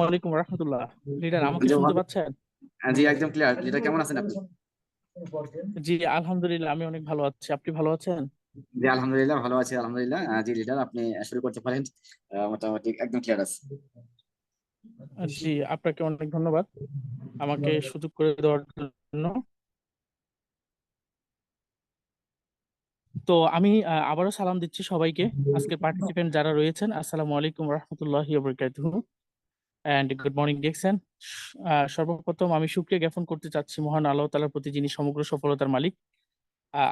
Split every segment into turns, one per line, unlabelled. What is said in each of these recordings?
ওয়ালাইকুম রহমতুল্লাহ। লিডার, আমাকে
জি
শুনতে পাচ্ছেন?
জি, একদম ক্লিয়ার। এটা কেমন আছেন আপনি?
জি আলহামদুলিল্লাহ, আমি অনেক ভালো আছি। আপনি ভালো আছেন?
জি, আলহামদুলিল্লাহ ভালো আছি, আলহামদুলিল্লাহ। জি লিডার, আপনি শুরু করতে পারেন। মোটামুটি একদম ক্লিয়ার আছে।
জি, আপনাকে অনেক ধন্যবাদ আমাকে সুযোগ করে দেওয়ার জন্য। তো আমি আবারও সালাম দিচ্ছি সবাইকে। আজকের পার্টিসিপেন্ট যারা রয়েছেন, আসসালামু আলাইকুম রহমতুল্লাহি ওয়া বারাকাতুহু এন্ড গুড মর্নিং ডিকশন। সর্বপ্রথম আমি শুকরিয়া জ্ঞাপন করতে চাচ্ছি মহান আল্লাহ তাআলার প্রতি, যিনি সমগ্র সফলতার মালিক।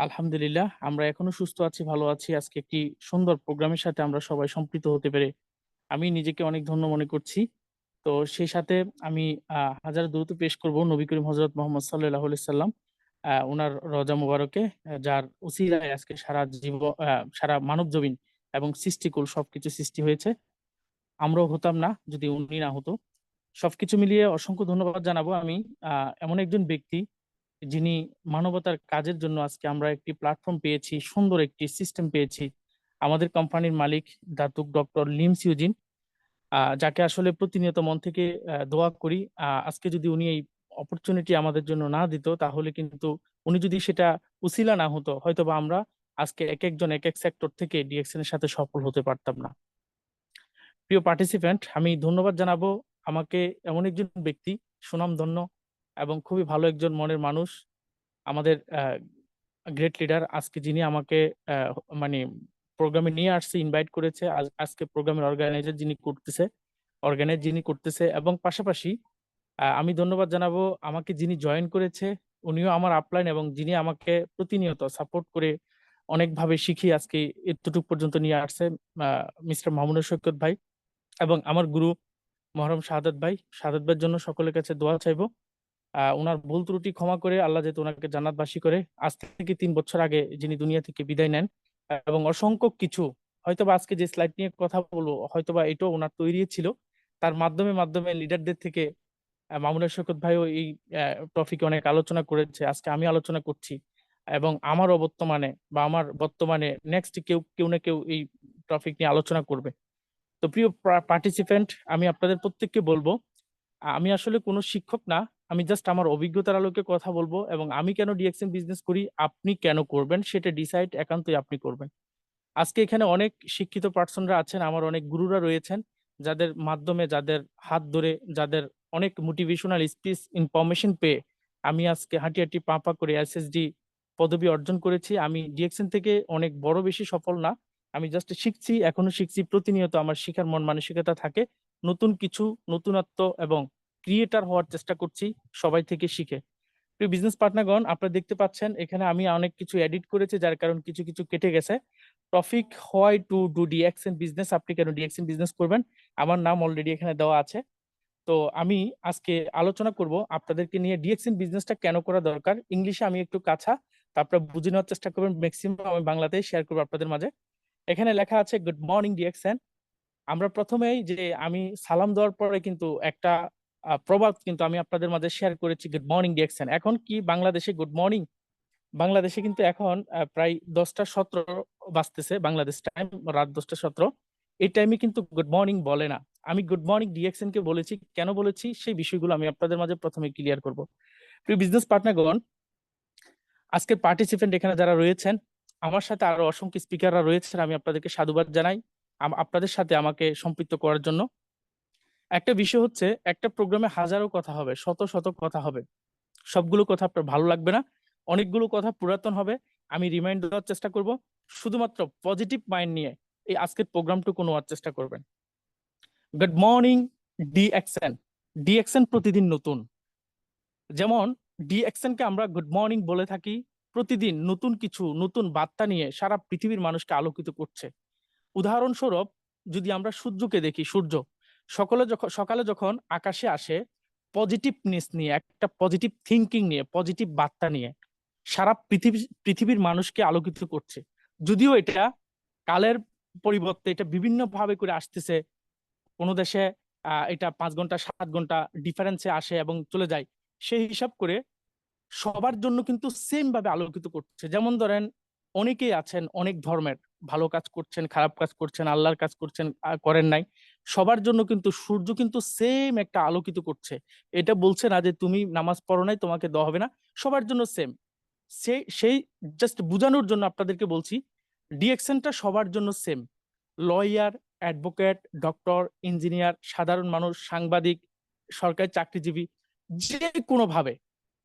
আলহামদুলিল্লাহ আমরা এখনো সুস্থ আছি, ভালো আছি। আজকে একটি সুন্দর প্রোগ্রামের সাথে আমরা সবাই সম্পৃক্ত হতে পেরে আমি নিজেকে অনেক ধন্য মনে করছি। তো সেই সাথে আমি হাজার দ্রুত পেশ করব নবী করিম হযরত মুহাম্মদ সাল্লাল্লাহু আলাইহি সাল্লাম, ওনার রজা মুবারকে, যার উসিলায় আজকে সারা মানব জমিন এবং সৃষ্টিকুল সবকিছু সৃষ্টি হয়েছে। আমরাও হতাম না যদি উনি না হতো। সবকিছু মিলিয়ে অসংখ্য ধন্যবাদ জানাবো আমি এমন একজন ব্যক্তি যিনি মানবতার কাজের জন্য আজকে আমরা একটি প্ল্যাটফর্ম পেয়েছি, সুন্দর একটি সিস্টেম পেয়েছি। আমাদের কোম্পানির মালিক দাতুক ডক্টর লিম সিউজিন, যাকে আসলে প্রতিনিয়ত মন থেকে দোয়া করি। আজকে যদি উনি এই অপরচুনিটি আমাদের জন্য না দিত, তাহলে কিন্তু উনি যদি সেটা উসিলা না হতো, হয়তোবা আমরা আজকে এক একজন এক এক সেক্টর থেকে ডিএক্সএন এর সাথে সফল হতে পারতাম না। প্রিয় পার্টিসিপেন্ট, আমি ধন্যবাদ জানাবো আমাকে এমন একজন ব্যক্তি, সুনামধন্য এবং খুবই ভালো একজন মনের মানুষ, আমাদের গ্রেট লিডার, আজকে যিনি আমাকে আহ, মানে প্রোগ্রামে নিয়ে আসছে, ইনভাইট করেছে। আজকে প্রোগ্রামের অর্গানাইজ যিনি করতেছে এবং পাশাপাশি আমি ধন্যবাদ জানাবো আমাকে যিনি জয়েন করেছে, উনিও আমার আপলাইন, এবং যিনি আমাকে প্রতিনিয়ত সাপোর্ট করে অনেকভাবে শিখিয়ে আজকে এতটুকু পর্যন্ত নিয়ে আসছে, মিস্টার মামুনুর সৈকত ভাই, এবং আমার গুরু মহরম শাহাদাত ভাইয়ের জন্য সকলের কাছে দোয়া চাইবো। ওনার ভুল ত্রুটি ক্ষমা করে আল্লাহ যাতে ওনাকে জান্নাতবাসী করে। আজ থেকে 3 বছর আগে যিনি দুনিয়া থেকে বিদায় নেন, এবং অসংখ্য কিছু, হয়তোবা আজকে যে স্লাইড নিয়ে কথা বলবো, হয়তোবা এটাও ওনার তৈরি ছিল। তার মাধ্যমে মাধ্যমে লিডারদের থেকে মামুনুর সৈকত ভাইও এই টপিকে অনেক আলোচনা করেছে। আজকে আমি আলোচনা করছি, এবং আমারও বর্তমানে আমার বর্তমানে নেক্সট কেউ কেউ না কেউ এই টপিক নিয়ে আলোচনা করবে। তো প্রিয় পার্টিসিপেন্ট, আমি আপনাদের প্রত্যেককে বলবো, আমি আসলে কোনো শিক্ষক না, আমি জাস্ট আমার অভিজ্ঞতার আলোকে কথা বলবো, এবং আমি কেন ডিএক্সএম বিজনেস করি, আপনি কেন করবেন সেটা ডিসাইড একান্তই আপনি করবেন। আজকে এখানে অনেক শিক্ষিত পার্সনরা আছেন, আমার অনেক গুরুরা রয়েছেন, যাদের মাধ্যমে, যাদের হাত ধরে, যাদের অনেক মোটিভেশনাল স্পিচ ইনফরমেশন পেয়ে আমি আজকে হাঁটি হাঁটি পা পা করে এসএসডি পদবি অর্জন করেছি। আমি ডিএক্সএন থেকে অনেক বড় বেশি সফল না, আমি জাস্ট শিখছি, এখনো শিখছি। প্রতিনিয়ত আমার শিখার মন মানসিকতা থাকে, নতুন কিছু, নতুনত্ব এবং ক্রিয়েটার হওয়ার চেষ্টা করছি সবাই থেকে শিখে। প্রিয় বিজনেস পার্টনারগণ, আপনারা দেখতে পাচ্ছেন এখানে আমি অনেক কিছু এডিট করেছি, যার কারণ কিছু কিছু কেটে গেছে। Topic why to do DXN business, আপনি কেন ডিএক্সএন বিজনেস করবেন, আমার নাম অলরেডি এখানে দেওয়া আছে। তো আমি আজকে আলোচনা করব আপনাদেরকে নিয়ে ডিএক্সএন বিজনেসটা কেন করা দরকার। ইংলিশে আমি একটু কাঁচা, তারপরে বুঝে নেওয়ার চেষ্টা করবেন। ম্যাক্সিমাম আমি বাংলাতেই শেয়ার করবো আপনাদের মাঝে। এখানে লেখা আছে গুড মর্নিং ডিএক্সএন। আমরা প্রথমেই যে আমি সালাম দেওয়ার পরে কিন্তু একটা প্রবাদ কিন্তু আমি আপনাদের মাঝে শেয়ার করেছি, গুড মর্নিং ডিএক্সএন। এখন কি বাংলাদেশে গুড মর্নিং? বাংলাদেশে কিন্তু এখন প্রায় 10টা 17 বাজতেছে বাংলাদেশ টাইম, রাত 10টা 17। এই টাইমে কিন্তু গুড মর্নিং বলে না। আমি গুড মর্নিং ডিএক্সএন কে বলেছি, কেন বলেছি সেই বিষয়গুলো আমি আপনাদের মাঝে প্রথমে ক্লিয়ার করব। প্রিয় বিজনেস পার্টনারগণ, আজকের পার্টিসিপেন্ট এখানে যারা রয়েছেন, আমার সাথে আরো অসংখ্য স্পিকাররা রয়েছেন, আমি আপনাদেরকে সাধুবাদ জানাই আপনাদের সাথে আমাকে সম্পৃক্ত করার জন্য। একটা বিষয় হচ্ছে, একটা প্রোগ্রামে হাজারো কথা হবে, শত শত কথা হবে, সবগুলো কথা আপনার ভালো লাগবে না, অনেকগুলো কথা পুরাতন হবে। আমি রিমাইন্ড দেওয়ার চেষ্টা করব, শুধুমাত্র পজিটিভ মাইন্ড নিয়ে এই আজকের প্রোগ্রামটুকু নেওয়ার চেষ্টা করবেন। Good morning DXN. ডিএক্সএন প্রতিদিন নতুন। যেমন ডিএক্সএন কে আমরা গুড মর্নিং বলে থাকি, প্রতিদিন নতুন কিছু, নতুন বার্তা নিয়ে সারা পৃথিবীর মানুষকে আলোকিত করছে। উদাহরণস্বরূপ, যদি আমরা সূর্যকে দেখি, সূর্য সকালে যখন আকাশে আসে, পজিটিভনেস নিয়ে, একটা পজিটিভ থিঙ্কিং নিয়ে, পজিটিভ বার্তা নিয়ে সারা পৃথিবীর মানুষকে আলোকিত করছে। যদিও এটা কালের পরিবর্তে এটা বিভিন্ন ভাবে করে আসতেছে, কোনো দেশে এটা 5 ঘন্টা 7 ঘন্টা ডিফারেন্সে আসে এবং চলে যায়, সেই হিসাব করে সবার জন্য কিন্তু সেম ভাবে আলোকিত করছে। যেমন ধরেন, অনেকেই আছেন অনেক ধর্মের, ভালো কাজ করছেন, খারাপ কাজ করছেন, আল্লাহর কাজ করছেন, করেন নাই, সবার জন্য কিন্তু সূর্য কিন্তু সেম একটা আলোকিত করছে। এটা বলছে না যে তুমি নামাজ পড়ো নাই তোমাকে দেওয়া হবে না, সবার জন্য সেম। সেই জাস্ট বোঝানোর জন্য আপনাদেরকে বলছি, ডিএকশনটা সবার জন্য same. Lawyer, advocate, doctor, engineer, সাধারণ মানুষ, সাংবাদিক, সরকারি চাকরিজীবী, যে কোনো ভাবে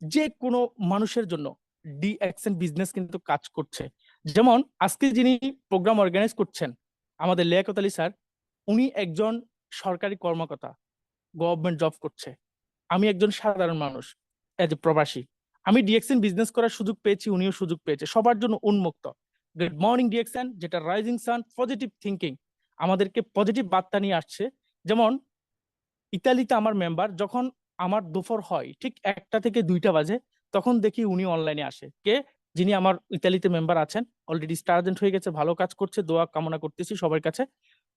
যে কোনো মানুষের জন্য ডিএকশন বিজনেস কিন্তু কাজ করছে। যেমন আজকে যিনি প্রোগ্রাম অর্গানাইজ করছেন আমাদের লিয়াকত আলী স্যার, উনি একজন সরকারি কর্মকর্তা, গভর্নমেন্ট জব করছে। আমি একজন সাধারণ মানুষ, এজ এ প্রবাসী। আমি ডিএক্সএন বিজনেস করার সুযোগ পেয়েছি, উনিও সুযোগ পেয়েছে, সবার জন্য উন্মুক্ত। গুড মর্নিং ডিএক্সএন, যেটা রাইজিং সান, পজিটিভ থিঙ্কিং, আমাদেরকে পজিটিভ বার্তা নিয়ে আসছে। যেমন ইতালিতে আমার মেম্বার, যখন আমার দুপুর হয় ঠিক 1টা থেকে 2টা বাজে, তখন দেখি উনি অনলাইনে আসে। কে? যিনি আমার ইতালিতে মেম্বার আছেন, অলরেডি স্টার এজেন্ট হয়ে গেছে, ভালো কাজ করছে, দোয়া কামনা করতেছি সবার কাছে।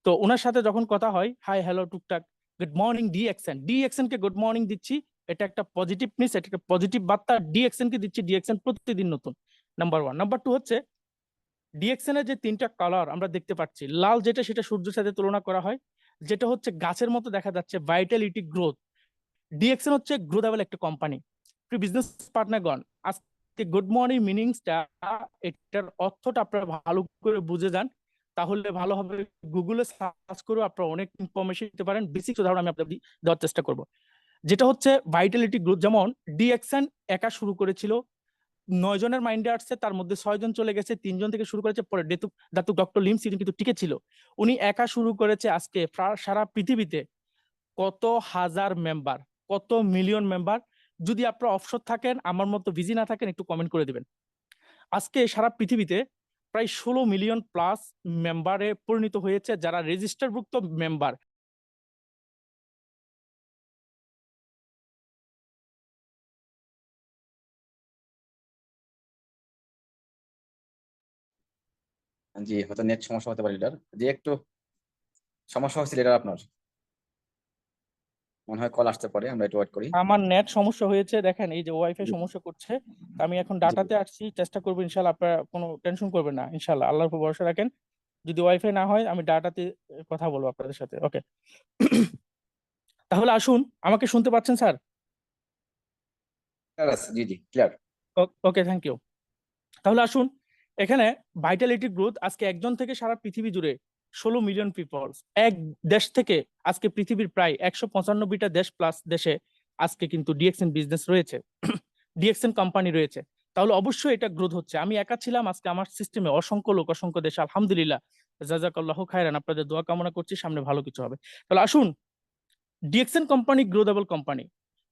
তো ওনার সাথে যখন কথা হয়, হাই হ্যালো টুকটাক, গুড মর্নিং ডিএক্সএন, ডিএক্সএন কে গুড মর্নিং দিচ্ছি, এটা একটা পজিটিভনেস, এটা একটা পজিটিভ বার্তা। ডিএক্সএন কে দিচ্ছি, ডিএক্সএন প্রতিদিন নতুন। নাম্বার 1। নাম্বার 2 হচ্ছে ডিএক্সএন এর যে 3টা কালার আমরা দেখতে পাচ্ছি, লাল যেটা, সেটা সূর্যের সাথে তুলনা করা হয়, যেটা হচ্ছে গাছের মতো দেখা যাচ্ছে, ভাইটালিটি, গ্রোথ। ডিএক্সএন হচ্ছে গ্রোথেবল একটা কোম্পানি। প্রিয় বিজনেস পার্টনারগণ, আজকে গুড মর্নিং মিনিংসটা, এটার অর্থটা আপনারা ভালো করে বুঝে যান, তাহলে ভালো হবে। গুগলে সার্চ করে আপনারা অনেক ইনফরমেশন দিতে পারেন। বেসিক উদাহরণ আমি আপনাদের দেওয়ার চেষ্টা করব। যেটা হচ্ছে ভাইটালিটি, গ্রোথ। যেমন ডিএক্সএন একা শুরু করেছিল, 9 জনের মাইন্ডে আসছে, তার মধ্যে 6 জন চলে গেছে, 3 জন থেকে শুরু করেছে, পরে দাতু ডক্টর লিম সিরিন কিন্তু টিকে ছিল। উনি একা শুরু করেছে, আজকে সারা পৃথিবীতে কত হাজার মেম্বার, কত মিলিয়ন মেম্বার। যদি আপনারা অফশোর থাকেন, আমার মতো বিজি না থাকেন, একটু কমেন্ট করে দিবেন। আজকে সারা পৃথিবীতে প্রায় 16 মিলিয়ন প্লাস মেম্বারে পরিণত হয়েছে, যারা রেজিস্টারভুক্ত মেম্বার।
জি, হয়তো নেট সমস্যা হতে পারে লিডার। যে একটু সমস্যা হচ্ছে লিডার আপনার, মনে হয় কল আসতে পারে, আমরা একটু ওয়েট করি।
আমার নেট সমস্যা হয়েছে, দেখেন এই যে ওয়াইফাই
জি
সমস্যা করছে। আমি এখন
জি
ডাটাতে আসছি, চেষ্টা করবো ইনশাল্লাহ। আপনারা কোনো টেনশন করবেন না, ইনশাল্লাহ আল্লাহর উপর ভরসা রাখেন। যদি ওয়াইফাই না হয়, আমি ডাটাতে কথা বলবো আপনাদের সাথে। ওকে, তাহলে আসুন। আমাকে শুনতে পাচ্ছেন স্যার?
ক্লিয়ার আছে, জি জি ক্লিয়ার।
Okay, thank you. তাহলে আসুন, এখানে ভাইটালিটি গ্রোথ আজকে একজন থেকে সারা পৃথিবী জুড়ে 16 মিলিয়ন পিপল, এক দেশ থেকে আজকে পৃথিবীর প্রায় 195টা দেশ প্লাস দেশে আজকে কিন্তু ডিএক্সএন বিজনেস রয়েছে, ডিএক্সএন কোম্পানি রয়েছে। তাহলে অবশ্যই এটা গ্রোথ হচ্ছে। আমি একা ছিলাম, আজকে আমার সিস্টেমে অসংখ্য লোক, অসংখ্য দেশ, আলহামদুলিল্লাহ, জাজাকাল্লাহ খায়রান। আপনাদের দোয়া কামনা করছি, সামনে ভালো কিছু হবে। তাহলে আসুন, ডিএক্সএন কোম্পানি গ্রোথেবল কোম্পানি।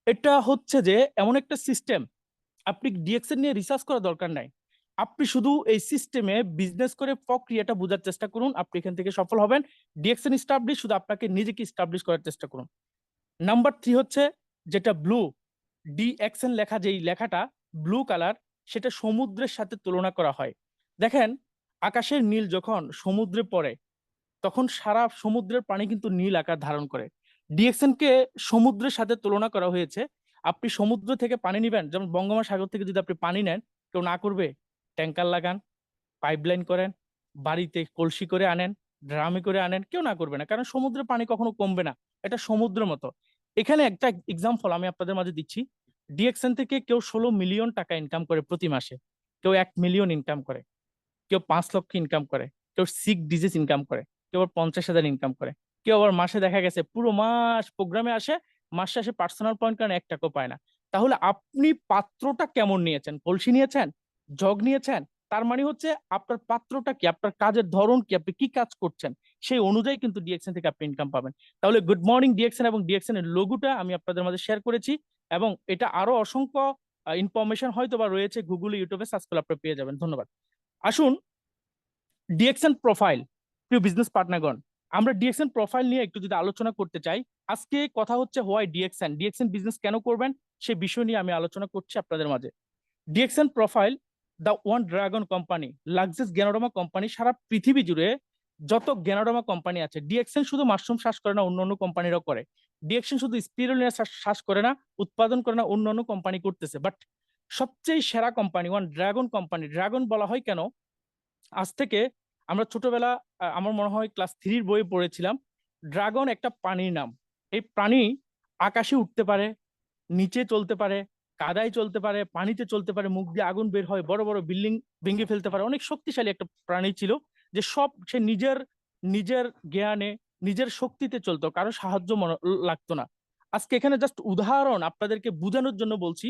এটা হচ্ছে যে এমন একটা সিস্টেম, আপনি ডিএক্সএন নিয়ে রিসার্চ করার দরকার নাই। আপনি শুধু এই সিস্টেমে বিজনেস করে প্রক্রিয়াটা বোঝার চেষ্টা করুন, আপনি এখান থেকে সফল হবেন। ডিএক্সএন স্টাবলিশ, শুধু আপনাকে নিজেকে স্টাবলিশ করার চেষ্টা করুন। নাম্বার 3 হচ্ছে যেটা ব্লু, ডিএক্সএন লেখা, যেই লেখাটা ব্লু কালার, সেটা সমুদ্রের সাথে তুলনা করা হয়। দেখেন, আকাশের নীল যখন সমুদ্রে পড়ে, তখন সারা সমুদ্রের পানি কিন্তু নীল আকার ধারণ করে। ডিএক্সএন কে সমুদ্রের সাথে তুলনা করা হয়েছে। আপনি সমুদ্র থেকে পানি নিবেন, যেমন বঙ্গোপসাগর থেকে যদি আপনি পানি নেন, কেউ না করবে? ট্যাঙ্কার লাগান, পাইপলাইন করেন, বাড়িতে কলসি করে আনেন, ড্রামে করে আনেন, কেউ না করবে না, কারণ সমুদ্রের পানি কখনো কমবে না। এটা সমুদ্রের মতো। এখানে একটা এক্সাম্পল আমি আপনাদের মাঝে দিচ্ছি। ডিএক্সএন থেকে কেউ 16 মিলিয়ন টাকা ইনকাম করে প্রতি মাসে, কেউ 1 মিলিয়ন ইনকাম করে, কেউ 5 লক্ষ ইনকাম করে, কেউ 6 ডিজিট ইনকাম করে, কেউ আবার 50,000 ইনকাম করে, কেউ আবার মাসে দেখা গেছে পুরো মাস প্রোগ্রামে আসে, মাস শেষে পার্সোনাল পয়েন্ট কারণ 1 টাকাও পায় না। তাহলে আপনি পাত্রটা কেমন নিয়েছেন? কলসি নিয়েছেন? জগ নিয়েছেন? তার মানে হচ্ছে আপনার পাত্রটা কি, আপনার কাজের ধরন কি, আপনি কি কাজ করছেন, সেই অনুযায়ী কিন্তু ডিএক্সএন থেকে আপনি ইনকাম পাবেন। তাহলে গুড মর্নিং ডিএক্সএন এবং ডিএক্সএন এর লোগোটা আমি আপনাদের মাঝে শেয়ার করেছি, এবং এটা আরো অসংখ্য ইনফরমেশন হয়তো বা রয়েছে, গুগলে, ইউটিউবে সার্চ করলে আপনি পেয়ে যাবেন। ধন্যবাদ। আসুন, ডিএক্সএন প্রোফাইল। প্রিয় বিজনেস পার্টনারগণ, আমরা ডিএক্সএন প্রোফাইল নিয়ে একটু যদি আলোচনা করতে চাই, আজকে কথা হচ্ছে হোয়াই ডিএক্সএন, ডিএক্সএন বিজনেস কেন করবেন, সে বিষয় নিয়ে আমি আলোচনা করছি আপনাদের মাঝে। DXN profile, the one dragon company, লাক্সাস গ্যানোডার্মা কোম্পানি। সারা পৃথিবী জুড়ে যত গ্যানোডার্মা কোম্পানি আছে, ডিএক্সএন শুধু মাশরুম চাষ করে না, অন্যান্য কোম্পানিরাও করে। ডিএক্সএন শুধু স্পিরুলিনা চাষ করে না, উৎপাদন করে না, অন্যান্য কোম্পানি করতেছে। বাট সবচেয়ে সেরা company one dragon company. Dragon বলা হয় কেন? আজ থেকে আমরা ছোটবেলা, আমার মনে হয় ক্লাস 3 বইয়ে পড়েছিলাম, ড্রাগন একটা প্রাণীর নাম। এই প্রাণী আকাশে উঠতে পারে, নিচে চলতে পারে, কাদায় চলতে পারে, পানিতে চলতে পারে, মুখ দিয়ে আগুন বের হয়, বড় বড় বিল্ডিং ভেঙে ফেলতে পারে। অনেক শক্তিশালী একটা প্রাণী ছিল, যে সব সে নিজের নিজের জ্ঞানে, নিজের শক্তিতে চলতো, কারো সাহায্য লাগতো না। আজকে এখানে জাস্ট উদাহরণ আপনাদেরকে বোঝানোর জন্য বলছি,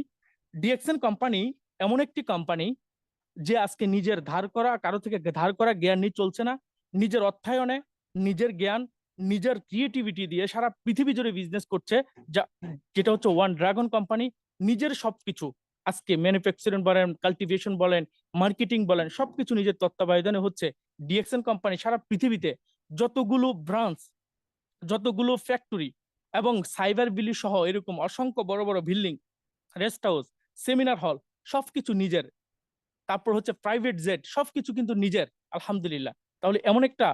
ডিএক্সএন কোম্পানি এমন একটি কোম্পানি যে আজকে নিজের ধার করা, কারো থেকে ধার করা জ্ঞান নিয়ে চলছে না, নিজের অর্থায়নে, নিজের জ্ঞান, নিজের ক্রিয়েটিভিটি দিয়ে সারা পৃথিবী জুড়ে বিজনেস করছে, যা যেটা হচ্ছে ওয়ান ড্রাগন কোম্পানি। নিজের সবকিছু আজকে ম্যানুফ্যাকচারিং বলেন, কাল্টিভেশন বলেন, মার্কেটিং বলেন, সবকিছু নিজের তত্ত্বাবধানে হচ্ছে। ডিএক্সএন কোম্পানি সারা পৃথিবীতে যতগুলো ব্রাঞ্চ, যতগুলো ফ্যাক্টরি এবং সাইবার বিলি সহ এরকম অসংখ্য বড় বড় building, rest house, seminar hall, সবকিছু নিজের। তারপর হচ্ছে প্রাইভেট জেট, সবকিছু কিন্তু নিজের, আলহামদুলিল্লাহ। তাহলে এমন একটা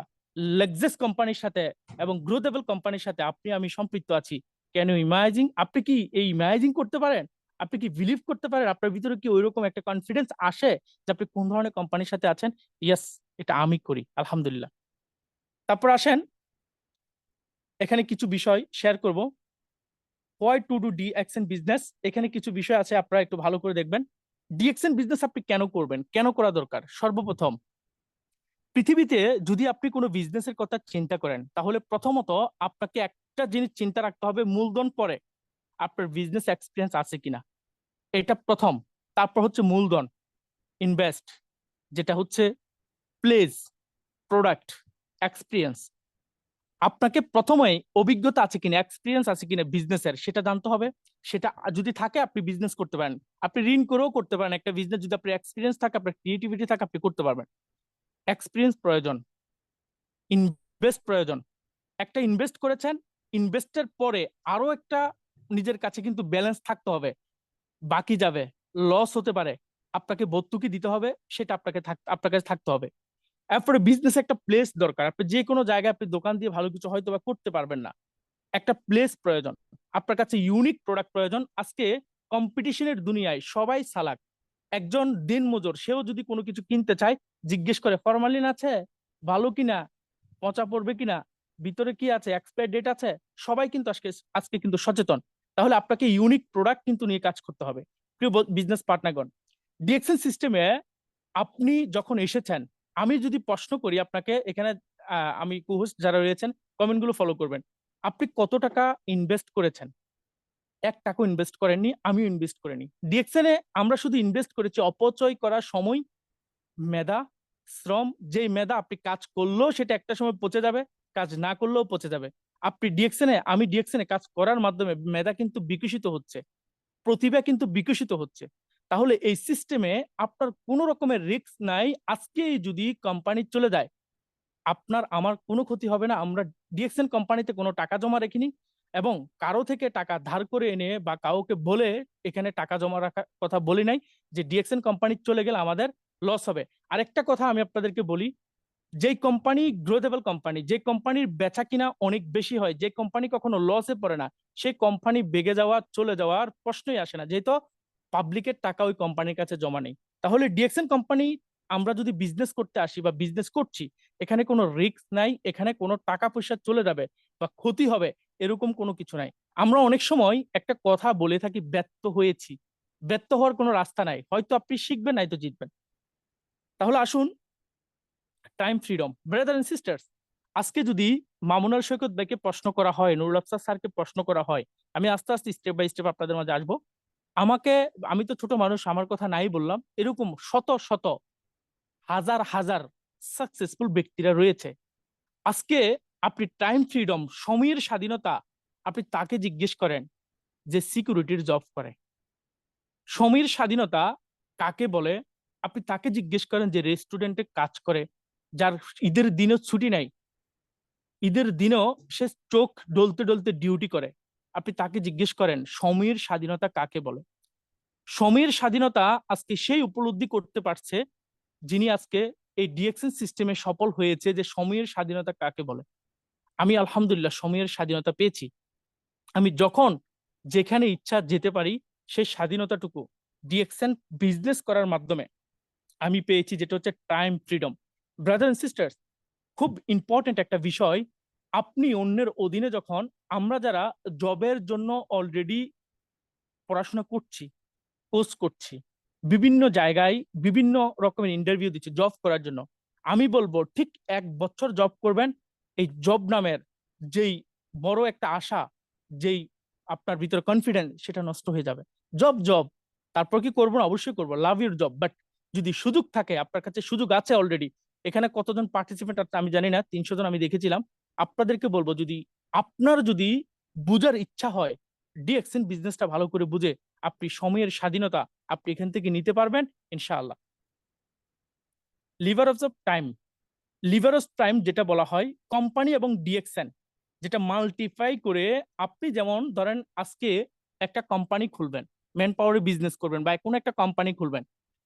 লাক্সারিয়াস কোম্পানির সাথে এবং গ্রোথেবল কোম্পানির সাথে আপনি আমি সম্পৃক্ত আছি। Can you imagine? আপনি কি এই ইমাজিন করতে পারেন? আপনি কি বিলিভ করতে পারেন? আপনার ভিতরে কি ওইরকম একটা কনফিডেন্স আসে যে আপনি কোন ধরনের কোম্পানির সাথে আছেন? ইয়েস, এটা আমি করি, আলহামদুলিল্লাহ। তারপর আসেন, এখানে কিছু বিষয় শেয়ার করব। Why to do DXN business, এখানে কিছু বিষয় আছে, আপনারা একটু ভালো করে দেখবেন। ডিএক্সএন বিজনেস আপনি কেন করবেন, কেন করা দরকার? সর্বপ্রথম, পৃথিবীতে যদি আপনি কোনো বিজনেসের কথা চিন্তা করেন, তাহলে প্রথমত আপনাকে একটা জিনিস চিন্তা রাখতে হবে, মূলধন পরে আপনার বিজনেস এক্সপিরিয়েন্স আছে কিনা, এটা প্রথম। তারপর হচ্ছে মূলধন, ইনভেস্ট, যেটা হচ্ছে প্লেস, প্রোডাক্ট, এক্সপিরিয়েন্স। আপনাকে প্রথমেই অভিজ্ঞতা আছে কিনা, এক্সপিরিয়েন্স আছে কিনা বিজনেসের, সেটা জানতে হবে। সেটা যদি থাকে আপনি বিজনেস করতে পারেন, আপনি ঋণ করেও করতে পারেন একটা বিজনেস। যদি আপনার এক্সপিরিয়েন্স থাকে, আপনার ক্রিয়েটিভিটি থাকে, আপনি করতে পারবেন। এক্সপিরিয়েন্স প্রয়োজন, ইনভেস্ট প্রয়োজন। একটা ইনভেস্ট করেছেন, ইনভেস্টের পরে আরো একটা নিজের কাছে কিন্তু ব্যালেন্স থাকতে হবে, বাকি যাবে, লস হতে পারে, আপনাকে ভর্তুকি দিতে হবে, সেটা আপনার কাছে থাকতে হবে। এরপরে বিজনেস একটা প্লেস দরকার। আপনি যে কোনো জায়গায় আপনি দোকান দিয়ে ভালো কিছু হয়তো বা করতে পারবেন না, একটা প্লেস প্রয়োজন, আপনার কাছে ইউনিক প্রোডাক্ট প্রয়োজন। আজকে কম্পিটিশনের দুনিয়ায় সবাই চালাক। একজন দিনমজুর, সেও যদি কোনো কিছু কিনতে চায়, জিজ্ঞেস করে ফরমালিন আছে, ভালো কিনা, পচা পড়বে কিনা, ভিতরে কি আছে, এক্সপায়ার ডেট আছে। সবাই কিন্তু আজকে আজকে কিন্তু সচেতন। তাহলে আপনাকে ইউনিক প্রোডাক্ট কিন্তু নিয়ে কাজ করতে হবে। প্রিয় বিজনেস পার্টনারগণ, ডিএক্সএন সিস্টেমে আপনি যখন এসেছেন, আমি যদি প্রশ্ন করি আপনাকে এখানে, আমি কোহোস্ট যারা রয়েছেন কমেন্টগুলো ফলো করবেন। আপনি কত টাকা ইনভেস্ট করেছেন? 1 টাকা ইনভেস্ট করেননি, আমিও ইনভেস্ট করিনি। ডিএক্সএন এ আমরা শুধু ইনভেস্ট করেছি অপচয় করার সময়, মেধা, শ্রম। যেই মেধা আপনি কাজ করলেও সেটা একটা সময় পচে যাবে, কাজ না করলেও পচে যাবে। আপনি ডিএক্সএন এ, আমি ডিএক্সএন এ কাজ করার মাধ্যমে মেধা কিন্তু বিকশিত হচ্ছে, প্রতিভা কিন্তু বিকশিত হচ্ছে। তাহলে এই সিস্টেমে আপনার কোনো রকমের রিস্ক নাই। আজকেই যদি কোম্পানি চলে যায়, আপনার আমার কোনো ক্ষতি হবে না। আমরা ডিএক্সএন কোম্পানিতে কোনো টাকা জমা রাখিনি, এবং কারো থেকে টাকা ধার করে এনে বা কাউকে বলে এখানে টাকা জমা রাখার কথা বলি নাই, যে ডিএক্সএন কোম্পানি চলে গেলে আমাদের লস হবে। আরেকটা কথা আমি আপনাদেরকে বলি, যেই কোম্পানি গ্রোথেবল কোম্পানি, যে কোম্পানির বেচা কিনা অনেক বেশি হয়, যে কোম্পানি কখনো লসে পড়ে না, সেই কোম্পানি বেগে যাওয়া, চলে যাওয়ার প্রশ্নই আসে না, যেহেতু পাবলিকের টাকা ওই কোম্পানির কাছে জমা নেই। তাহলে ডিএক্সএন কোম্পানি, আমরা যদি বিজনেস করতে আসি বা বিজনেস করছি, এখানে কোনো রিস্ক নাই, এখানে কোনো টাকা পয়সা চলে যাবে বা ক্ষতি হবে, এরকম কোনো কিছু নাই। আমরা অনেক সময় একটা কথা বলে থাকি, ব্যর্থ হয়েছি। ব্যর্থ হওয়ার কোনো রাস্তা নাই, হয়তো আপনি শিখবেন, নাই তো জিতবেন। তাহলে আসুন, time freedom, brother and sisters. আজকে যদি মামুনুল সৈকত ভাইকে প্রশ্ন করা হয়, নুরুল আফসার স্যারকে প্রশ্ন করা হয়, আমি আস্তে আস্তে স্টেপ বাই স্টেপ আপনাদের মাঝে আসবো। আমাকে, আমি তো ছোট মানুষ, আমার কথা নাই বললাম, এরকম শত শত, হাজার হাজার সাকসেসফুল ব্যক্তিরা রয়েছে। আজকে আপনি টাইম ফ্রিডম, সময়ের স্বাধীনতা, আপনি তাকে জিজ্ঞেস করেন যে সিকিউরিটির জব করে। সময়ের স্বাধীনতা কাকে বলে? আপনি তাকে জিজ্ঞেস করেন যে রেস্টুরেন্টে কাজ করে, যার ঈদের দিনও ছুটি নাই, ঈদের দিনও সে চোখ ডলতে ডলতে ডিউটি করে। আপনি তাকে জিজ্ঞেস করেন সময়ের স্বাধীনতা কাকে বলে। সময়ের স্বাধীনতা আজকে সেই উপলব্ধি করতে পারছে যিনি আজকে এই ডিএক্সএন সিস্টেমে সফল হয়েছে, যে সময়ের স্বাধীনতা কাকে বলে। আমি আলহামদুলিল্লাহ সময়ের স্বাধীনতা পেয়েছি। আমি যখন যেখানে ইচ্ছা যেতে পারি, সেই স্বাধীনতাটুকু ডিএক্সএন বিজনেস করার মাধ্যমে আমি পেয়েছি, যেটা হচ্ছে time freedom. Brother and sisters, খুব ইম্পর্টেন্ট একটা বিষয়, আপনি অন্যের অধীনে যখন, আমরা যারা জবের জন্য অলরেডি পড়াশোনা করছি, কোর্স করছি, বিভিন্ন জায়গায় বিভিন্ন রকমের ইন্টারভিউ দিচ্ছি জব করার জন্য, আমি বলবো ঠিক 1 বছর জব করবেন, এই জব নামের যেই বড় একটা আশা, যেই আপনার ভিতরে কনফিডেন্স, সেটা নষ্ট হয়ে যাবে। জব জব, তারপর কি করবো না? অবশ্যই করবো, লাভ ইউর জব, বাট যদি সুযোগ থাকে, আপনার কাছে সুযোগ আছে অলরেডি, এখানে কতজন পার্টিসিপেন্ট আছে আমি জানি না, 300 জন আমি দেখেছিলাম। আপনাদেরকে বলবো, যদি আপনার যদি বুঝার ইচ্ছা হয়, ডিএক্সএন বিজনেসটা ভালো করে বুঝে আপনি সময়ের স্বাধীনতা আপনি এখান থেকে নিতে পারবেন ইনশাআল্লাহ। Liver of the time, liver of time যেটা বলা হয়, কোম্পানি এবং ডিএক্সএন যেটা মাল্টিপ্লাই করে, আপনি যেমন ধরেন আজকে একটা কোম্পানি খুলবেন, ম্যান পাওয়ারে বিজনেস করবেন, বা কোনো একটা কোম্পানি খুলবেন,